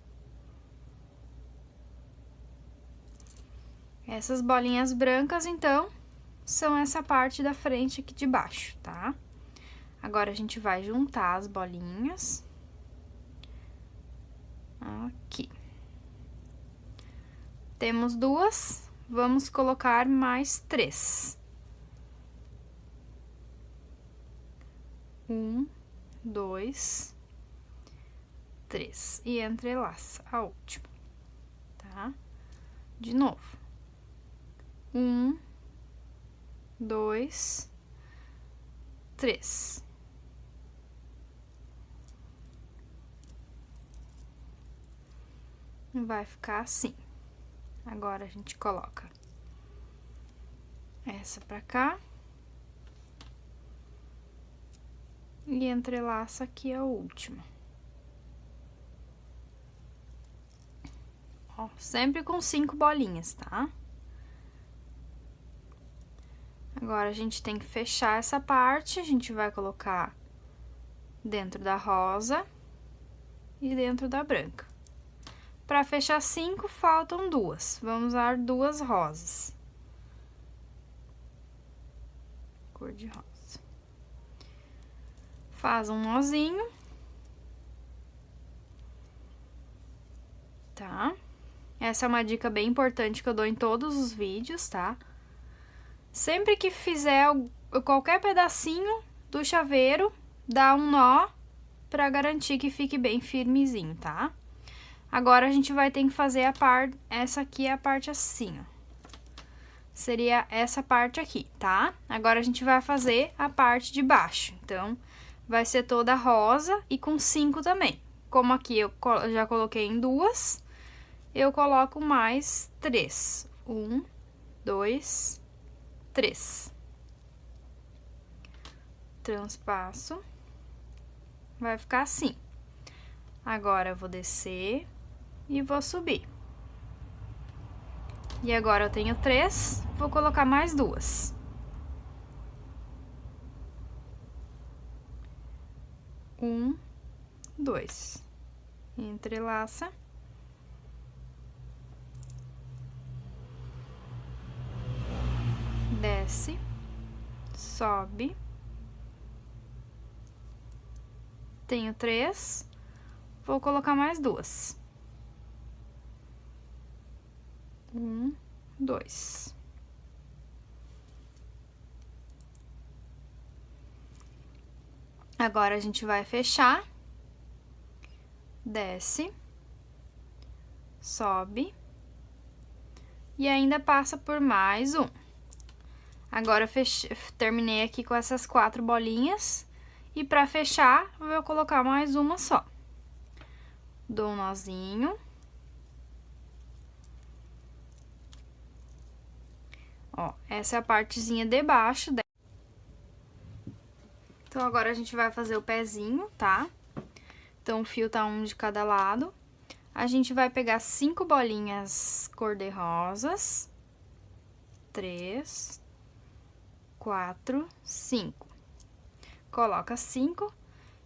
Essas bolinhas brancas, então, são essa parte da frente aqui de baixo, tá? Agora, a gente vai juntar as bolinhas. Aqui. Temos 2, vamos colocar mais 3. 1, 2, 3. E entrelaça a última, tá? De novo. 1, 2, 3. Vai ficar assim. Agora, a gente coloca essa pra cá. E entrelaça aqui a última. Ó, sempre com 5 bolinhas, tá? Agora, a gente tem que fechar essa parte, a gente vai colocar dentro da rosa e dentro da branca. Para fechar 5, faltam 2. Vamos usar 2 rosas. Cor de rosa. Faz um nozinho. Tá? Essa é uma dica bem importante que eu dou em todos os vídeos, tá? Sempre que fizer qualquer pedacinho do chaveiro, dá um nó para garantir que fique bem firmezinho, tá? Agora, a gente vai ter que fazer essa aqui é a parte assim, ó. Seria essa parte aqui, tá? Agora, a gente vai fazer a parte de baixo. Então, vai ser toda rosa e com 5 também. Como aqui eu já coloquei em 2, eu coloco mais 3. 1, 2, 3. Transpasso. Vai ficar assim. Agora, eu vou descer e vou subir. E agora, eu tenho 3, vou colocar mais 2. Um, 2. Entrelaça. Desce. Sobe. Tenho 3. Vou colocar mais 2. 1, 2. Agora, a gente vai fechar. Desce. Sobe. E ainda passa por mais um. Agora, terminei aqui com essas 4 bolinhas. E pra fechar, eu vou colocar mais uma só. Dou um nozinho. Ó, essa é a partezinha de baixo dela. Então, agora a gente vai fazer o pezinho, tá? Então, o fio tá um de cada lado. A gente vai pegar 5 bolinhas cor-de-rosas. 3, 4, 5. Coloca 5.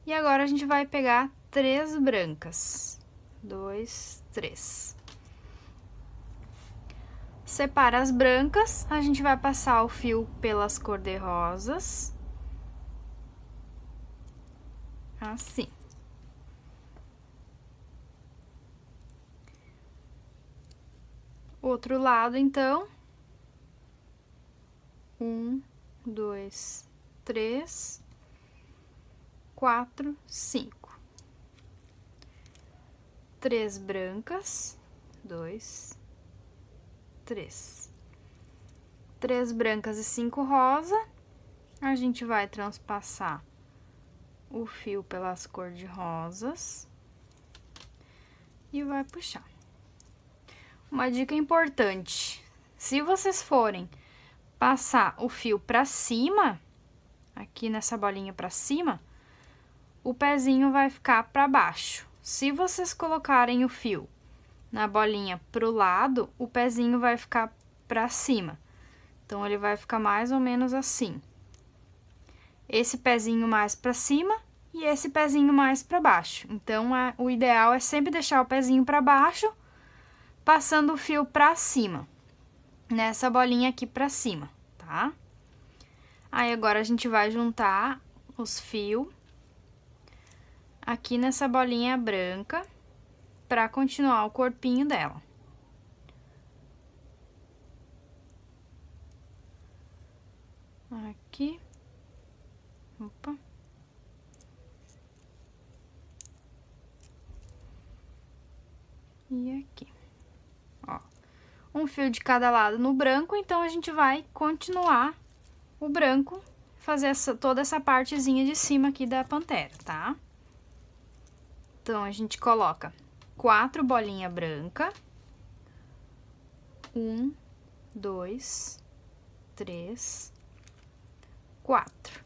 E agora, a gente vai pegar 3 brancas. 2, 3. Separa as brancas, a gente vai passar o fio pelas cor-de-rosas. Assim. Outro lado, então. 1, 2, 3, 4, 5. 3 brancas. 2, 3. 3 brancas e 5 rosa. A gente vai transpassar o fio pelas cor-de-rosas e vai puxar. Uma dica importante: se vocês forem passar o fio pra cima, aqui nessa bolinha pra cima, o pezinho vai ficar pra baixo. Se vocês colocarem o fio na bolinha pro lado, o pezinho vai ficar pra cima. Então, ele vai ficar mais ou menos assim. Esse pezinho mais pra cima e esse pezinho mais para baixo. Então, o ideal é sempre deixar o pezinho para baixo, passando o fio para cima, nessa bolinha aqui para cima, tá? Aí, agora a gente vai juntar os fios aqui nessa bolinha branca para continuar o corpinho dela. Aqui. Opa. E aqui. Ó. Um fio de cada lado no branco, então a gente vai continuar o branco, fazer toda essa partezinha de cima aqui da pantera, tá? Então, a gente coloca 4 bolinhas brancas. 1, 2, 3, 4.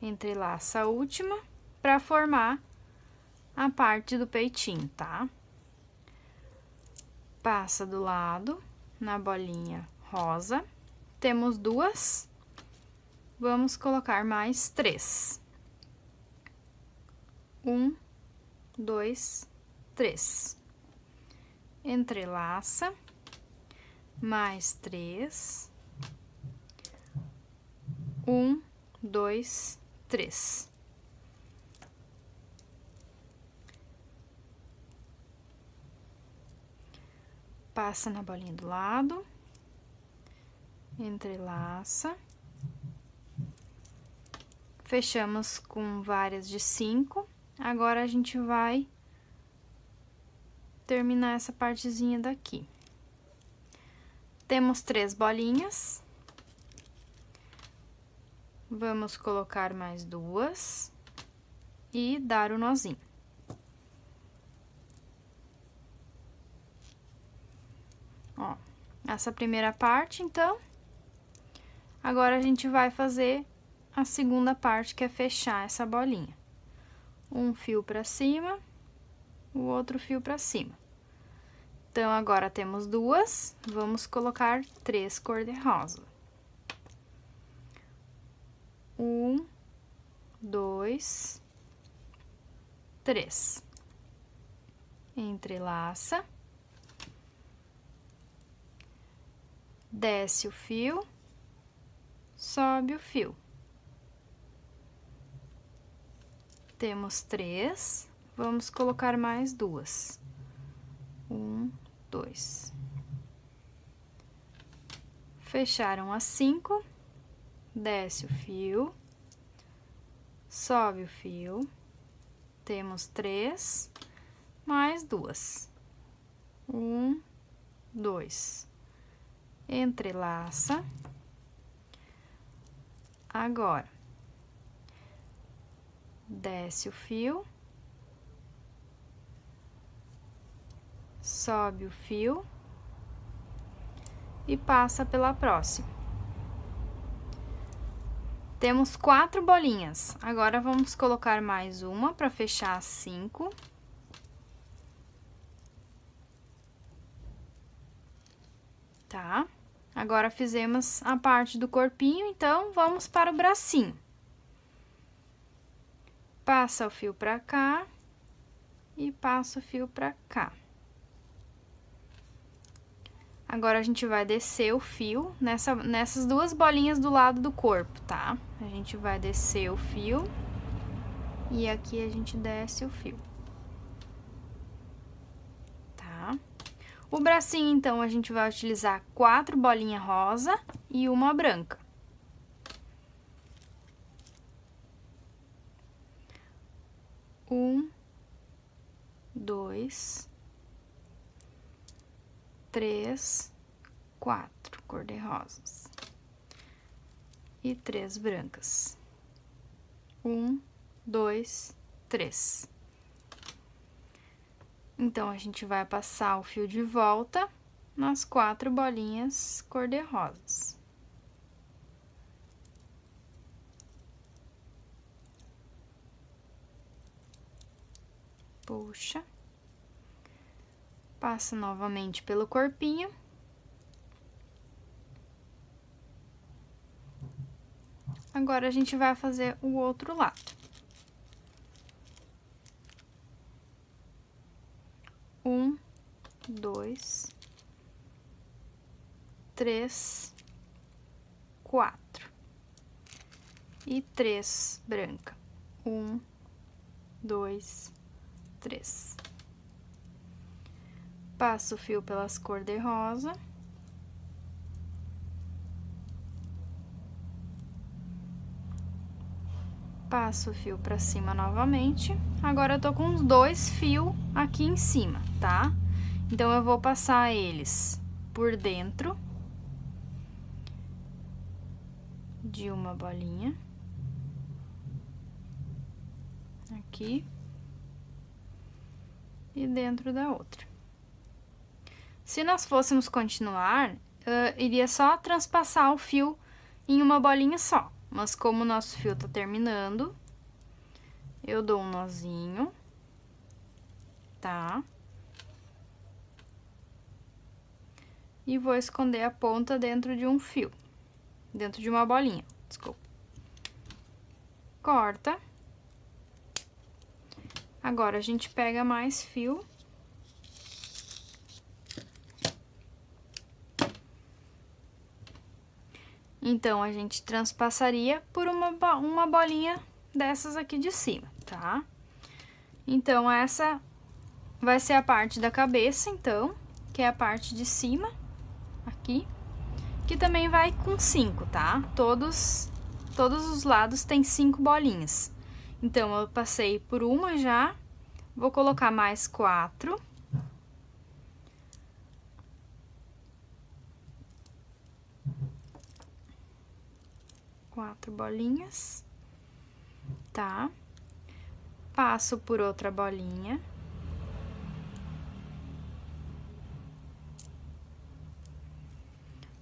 Entrelaça a última para formar a parte do peitinho, tá? Passa do lado na bolinha rosa. Temos 2. Vamos colocar mais 3. 1, 2, 3. Entrelaça. Mais 3. 1, 2, 3. Passa na bolinha do lado. Entrelaça. Fechamos com várias de 5. Agora, a gente vai terminar essa partezinha daqui. Temos 3 bolinhas. Vamos colocar mais 2 e dar o nozinho. Ó, essa primeira parte, então. Agora, a gente vai fazer a segunda parte, que é fechar essa bolinha. Um fio pra cima, o outro fio pra cima. Então, agora temos 2, vamos colocar 3 cor-de-rosa. 1, 2, 3. Entrelaça. Desce o fio, sobe o fio. Temos 3, vamos colocar mais 2. 1, 2. Fecharam as 5, desce o fio, sobe o fio. Temos 3, mais 2. 1, 2. Entrelaça. Agora, desce o fio, sobe o fio e passa pela próxima. Temos 4 bolinhas. Agora, vamos colocar mais uma para fechar as 5. Tá? Agora, fizemos a parte do corpinho, então, vamos para o bracinho. Passa o fio pra cá e passa o fio pra cá. Agora, a gente vai descer o fio nessas 2 bolinhas do lado do corpo, tá? A gente vai descer o fio e aqui a gente desce o fio. Tá? O bracinho, então, a gente vai utilizar 4 bolinhas rosa e uma branca. Um, 2, 3, 4 cor-de-rosas e 3 brancas. 1, 2, 3. Então, a gente vai passar o fio de volta nas 4 bolinhas cor-de-rosas. Puxa. Passa novamente pelo corpinho. Agora, a gente vai fazer o outro lado. Um, dois, três, quatro. E 3 branca. 1, 2, 3. Passo o fio pelas cor de rosa. Passo o fio pra cima novamente. Agora, eu tô com os 2 fios aqui em cima, tá? Então, eu vou passar eles por dentro de uma bolinha. Aqui. E dentro da outra. Se nós fôssemos continuar, iria só transpassar o fio em uma bolinha só. Mas como o nosso fio tá terminando, eu dou um nozinho, tá? E vou esconder a ponta dentro de um fio, dentro de uma bolinha, desculpa. Corta. Agora, a gente pega mais fio. Então, a gente transpassaria por uma bolinha dessas aqui de cima, tá? Então, essa vai ser a parte da cabeça, então, que é a parte de cima, aqui, que também vai com 5, tá? Todos os lados tem 5 bolinhas. Então, eu passei por uma já, vou colocar mais 4. Quatro bolinhas, tá? Passo por outra bolinha.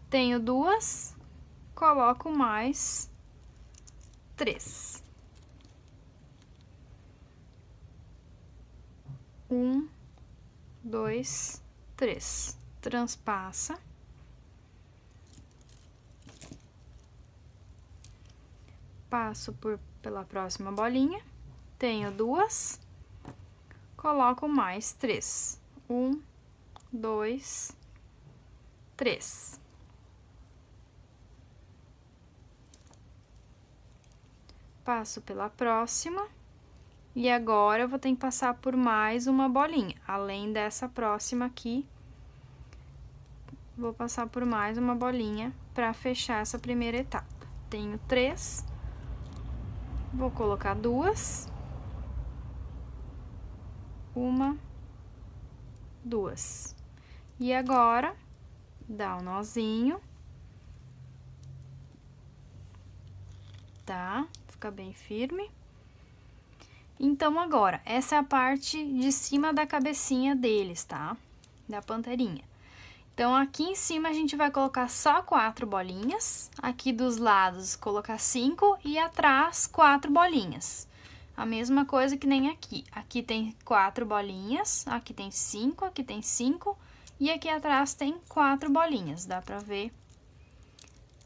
Tenho 2, coloco mais 3. 1, 2, 3. Transpassa. Passo pela próxima bolinha, tenho 2, coloco mais 3. 1, 2, 3. Passo pela próxima, e agora eu vou ter que passar por mais uma bolinha, além dessa próxima aqui, vou passar por mais uma bolinha para fechar essa primeira etapa. Tenho 3. Vou colocar 2. 1, 2. E agora, dá um nozinho. Tá? Fica bem firme. Então, agora, essa é a parte de cima da cabecinha deles, tá? Da panterinha. Então, aqui em cima, a gente vai colocar só 4 bolinhas. Aqui dos lados, colocar 5 e atrás, 4 bolinhas. A mesma coisa que nem aqui. Aqui tem 4 bolinhas, aqui tem 5, aqui tem 5 e aqui atrás tem 4 bolinhas. Dá pra ver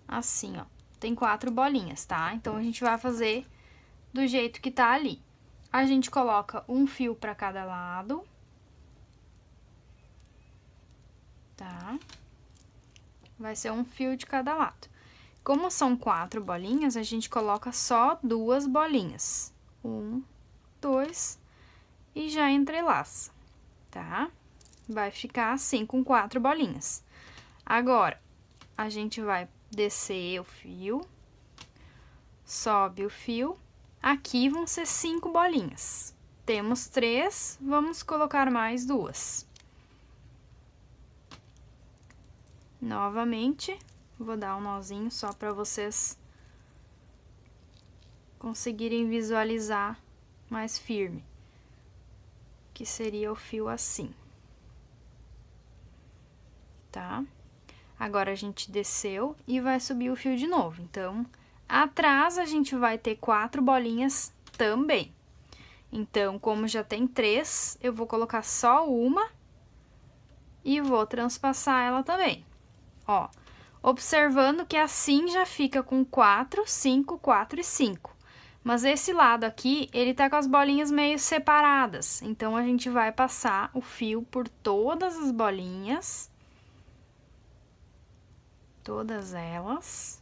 assim, ó. Tem 4 bolinhas, tá? Então, a gente vai fazer do jeito que tá ali. A gente coloca um fio pra cada lado. Tá? Vai ser um fio de cada lado. Como são 4 bolinhas, a gente coloca só 2 bolinhas. 1, 2 e já entrelaça, tá? Vai ficar assim com 4 bolinhas. Agora, a gente vai descer o fio, sobe o fio. Aqui vão ser 5 bolinhas. Temos 3, vamos colocar mais 2. Novamente, vou dar um nozinho só para vocês conseguirem visualizar mais firme, que seria o fio assim, tá? Agora, a gente desceu e vai subir o fio de novo. Então, atrás a gente vai ter 4 bolinhas também. Então, como já tem 3, eu vou colocar só uma e vou transpassar ela também. Ó, observando que assim já fica com 4, 5, 4 e 5. Mas esse lado aqui, ele tá com as bolinhas meio separadas. Então, a gente vai passar o fio por todas as bolinhas. Todas elas.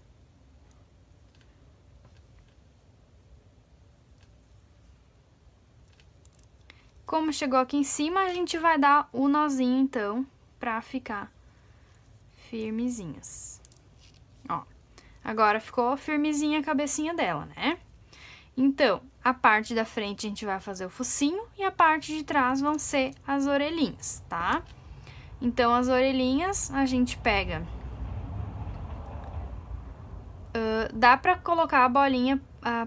Como chegou aqui em cima, a gente vai dar o nozinho, então, pra ficar firmezinhas. Ó, agora ficou firmezinha a cabecinha dela, né? Então, a parte da frente a gente vai fazer o focinho e a parte de trás vão ser as orelhinhas, tá? Então, as orelhinhas a gente pega... dá pra colocar a bolinha,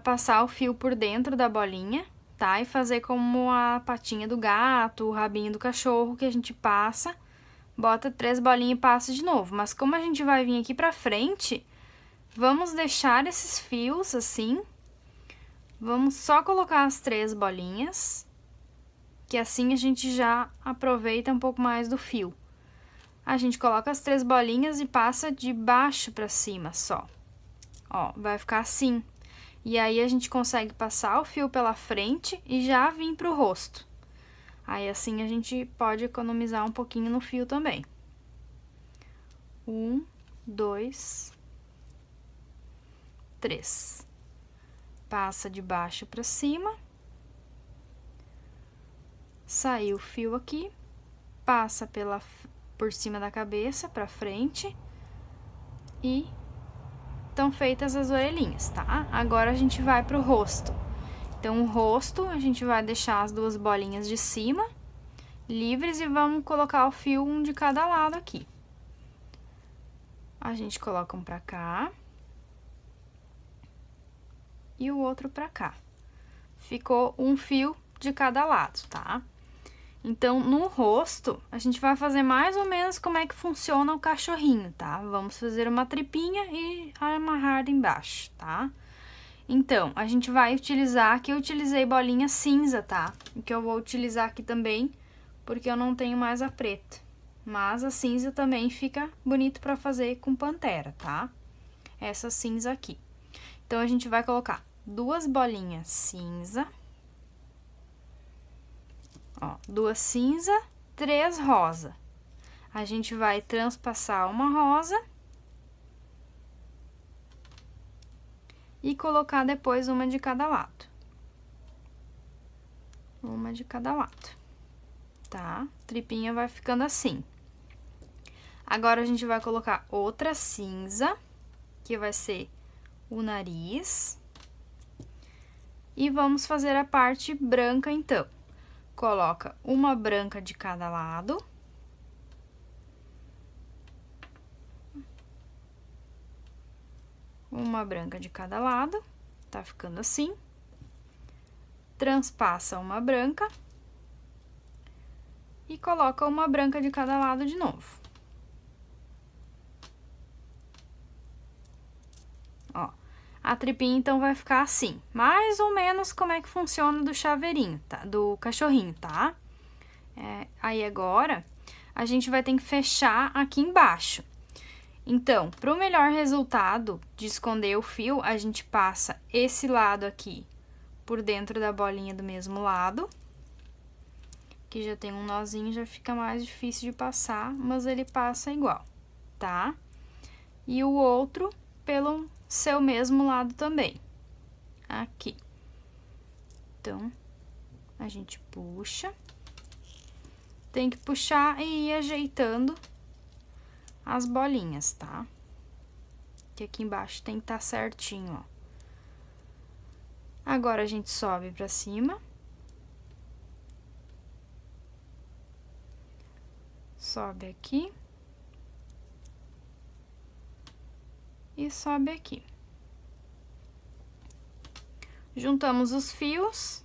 passar o fio por dentro da bolinha, tá? E fazer como a patinha do gato, o rabinho do cachorro, que a gente passa, bota 3 bolinhas e passa de novo. Mas como a gente vai vir aqui pra frente, vamos deixar esses fios assim. Vamos só colocar as 3 bolinhas, que assim a gente já aproveita um pouco mais do fio. A gente coloca as 3 bolinhas e passa de baixo pra cima só. Ó, vai ficar assim. E aí, a gente consegue passar o fio pela frente e já vir pro rosto. Aí, assim, a gente pode economizar um pouquinho no fio também. 1, 2, 3. Passa de baixo pra cima. Saiu o fio aqui. Passa por cima da cabeça, pra frente. E estão feitas as orelhinhas, tá? Agora, a gente vai pro rosto. Então, o rosto, a gente vai deixar as 2 bolinhas de cima livres e vamos colocar o fio um de cada lado aqui. A gente coloca um pra cá. E o outro pra cá. Ficou um fio de cada lado, tá? Então, no rosto, a gente vai fazer mais ou menos como é que funciona o cachorrinho, tá? Vamos fazer uma tripinha e amarrar embaixo, tá? Então, a gente vai utilizar, aqui eu utilizei bolinha cinza, tá? O que eu vou utilizar aqui também, porque eu não tenho mais a preta. Mas a cinza também fica bonito pra fazer com pantera, tá? Essa cinza aqui. Então, a gente vai colocar 2 bolinhas cinza. Ó, 2 cinza, 3 rosa. A gente vai transpassar uma rosa. E colocar depois uma de cada lado. Uma de cada lado. Tá? Tripinha vai ficando assim. Agora, a gente vai colocar outra cinza, que vai ser o nariz. E vamos fazer a parte branca, então. Coloca uma branca de cada lado. Uma branca de cada lado, tá ficando assim. Transpassa uma branca. E coloca uma branca de cada lado de novo. Ó, a tripinha, então, vai ficar assim. Mais ou menos como é que funciona do chaveirinho, tá? Do cachorrinho, tá? Aí, agora, a gente vai ter que fechar aqui embaixo. Então, para o melhor resultado de esconder o fio, a gente passa esse lado aqui por dentro da bolinha do mesmo lado. Que já tem um nozinho, já fica mais difícil de passar, mas ele passa igual, tá? E o outro pelo seu mesmo lado também, aqui. Então, a gente puxa. Tem que puxar e ir ajeitando as bolinhas, tá? Que aqui embaixo tem que estar certinho, ó. Agora, a gente sobe pra cima. Sobe aqui. E sobe aqui. Juntamos os fios.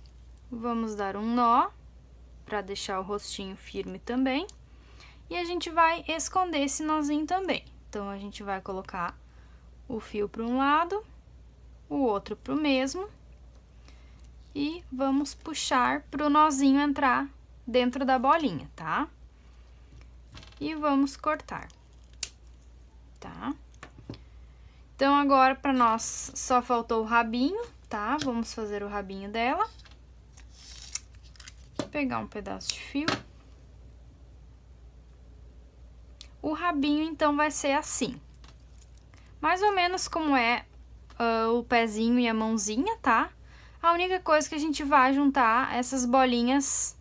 Vamos dar um nó pra deixar o rostinho firme também. E a gente vai esconder esse nozinho também. Então, a gente vai colocar o fio para um lado, o outro para o mesmo. E vamos puxar para o nozinho entrar dentro da bolinha, tá? E vamos cortar, tá? Então, agora, para nós, só faltou o rabinho, tá? Vamos fazer o rabinho dela. Vou pegar um pedaço de fio. O rabinho, então, vai ser assim. Mais ou menos como é o pezinho e a mãozinha, tá? A única coisa que a gente vai juntar essas bolinhas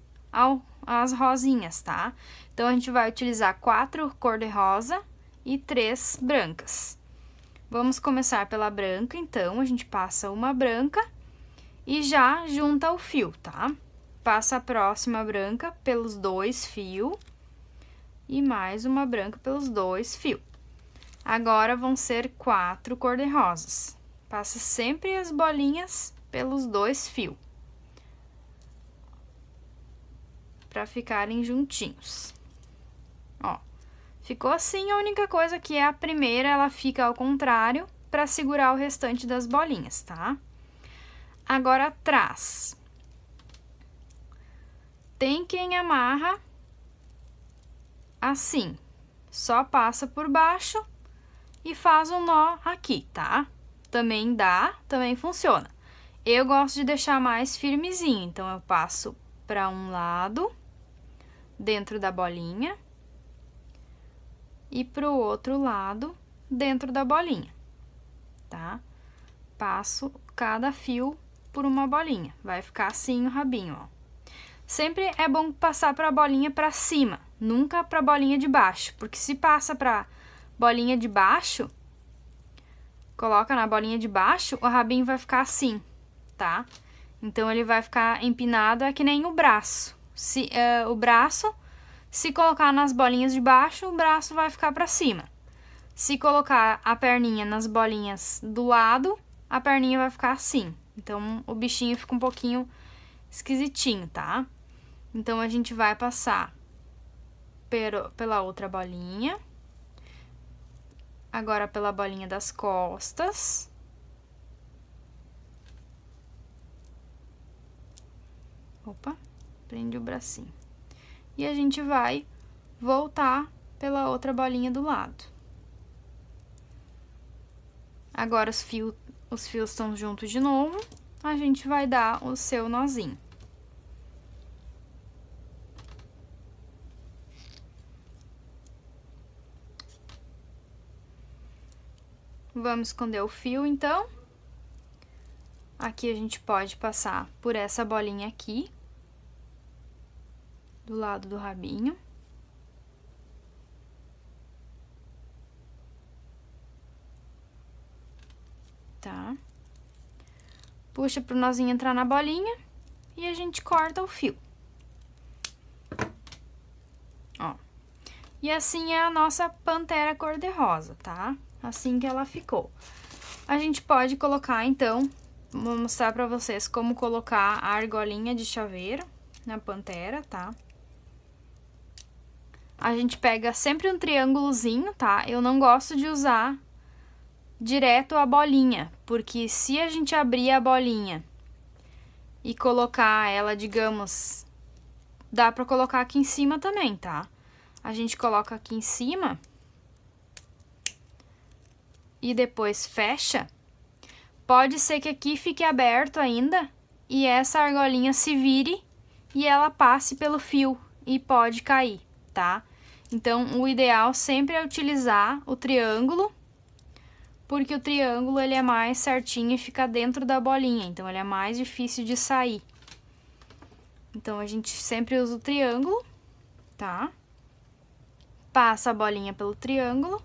às rosinhas, tá? Então, a gente vai utilizar 4 cor-de-rosa e 3 brancas. Vamos começar pela branca, então, a gente passa uma branca e já junta o fio, tá? Passa a próxima branca pelos 2 fios e mais uma branca pelos 2 fios. Agora, vão ser 4 cor-de-rosas. Passa sempre as bolinhas pelos 2 fios, para ficarem juntinhos. Ó. Ficou assim, a única coisa que é a primeira, ela fica ao contrário, para segurar o restante das bolinhas, tá? Agora, atrás. Tem quem amarra assim, só passa por baixo e faz um nó aqui, tá? Também dá, também funciona. Eu gosto de deixar mais firmezinho, então eu passo para um lado, dentro da bolinha, e pro outro lado, dentro da bolinha, tá? Passo cada fio por uma bolinha, vai ficar assim o rabinho, ó. Sempre é bom passar pra bolinha pra cima, nunca pra bolinha de baixo, porque se passa pra bolinha de baixo, coloca na bolinha de baixo, o rabinho vai ficar assim, tá? Então, ele vai ficar empinado, é que nem o braço. O braço... Se colocar nas bolinhas de baixo, o braço vai ficar pra cima. Se colocar a perninha nas bolinhas do lado, a perninha vai ficar assim. Então, o bichinho fica um pouquinho esquisitinho, tá? Então, a gente vai passar pela outra bolinha. Agora, pela bolinha das costas. Opa, prende o bracinho. E a gente vai voltar pela outra bolinha do lado. Agora, os fios estão juntos de novo, a gente vai dar o seu nozinho. Vamos esconder o fio, então. Aqui a gente pode passar por essa bolinha aqui, do lado do rabinho. Tá? Puxa pro nozinho entrar na bolinha e a gente corta o fio. Ó. E assim é a nossa pantera cor-de-rosa, tá? Assim que ela ficou. A gente pode colocar, então, vou mostrar pra vocês como colocar a argolinha de chaveiro na pantera, tá? A gente pega sempre um triângulozinho, tá? Eu não gosto de usar direto a bolinha, porque se a gente abrir a bolinha e colocar ela, digamos, dá pra colocar aqui em cima também, tá? A gente coloca aqui em cima e depois fecha. Pode ser que aqui fique aberto ainda e essa argolinha se vire e ela passe pelo fio e pode cair, tá? Então, o ideal sempre é utilizar o triângulo, porque o triângulo ele é mais certinho e fica dentro da bolinha, então ele é mais difícil de sair. Então, a gente sempre usa o triângulo, tá? Passa a bolinha pelo triângulo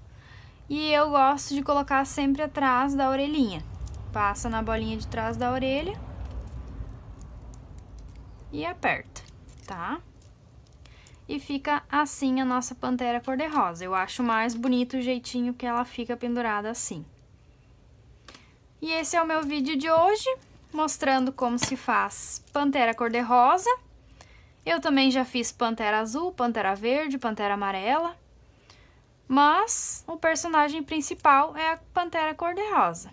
e eu gosto de colocar sempre atrás da orelhinha. Passa na bolinha de trás da orelha e aperta, tá? E fica assim a nossa pantera cor-de-rosa. Eu acho mais bonito o jeitinho que ela fica pendurada assim. E esse é o meu vídeo de hoje, mostrando como se faz pantera cor-de-rosa. Eu também já fiz pantera azul, pantera verde, pantera amarela. Mas o personagem principal é a pantera cor-de-rosa.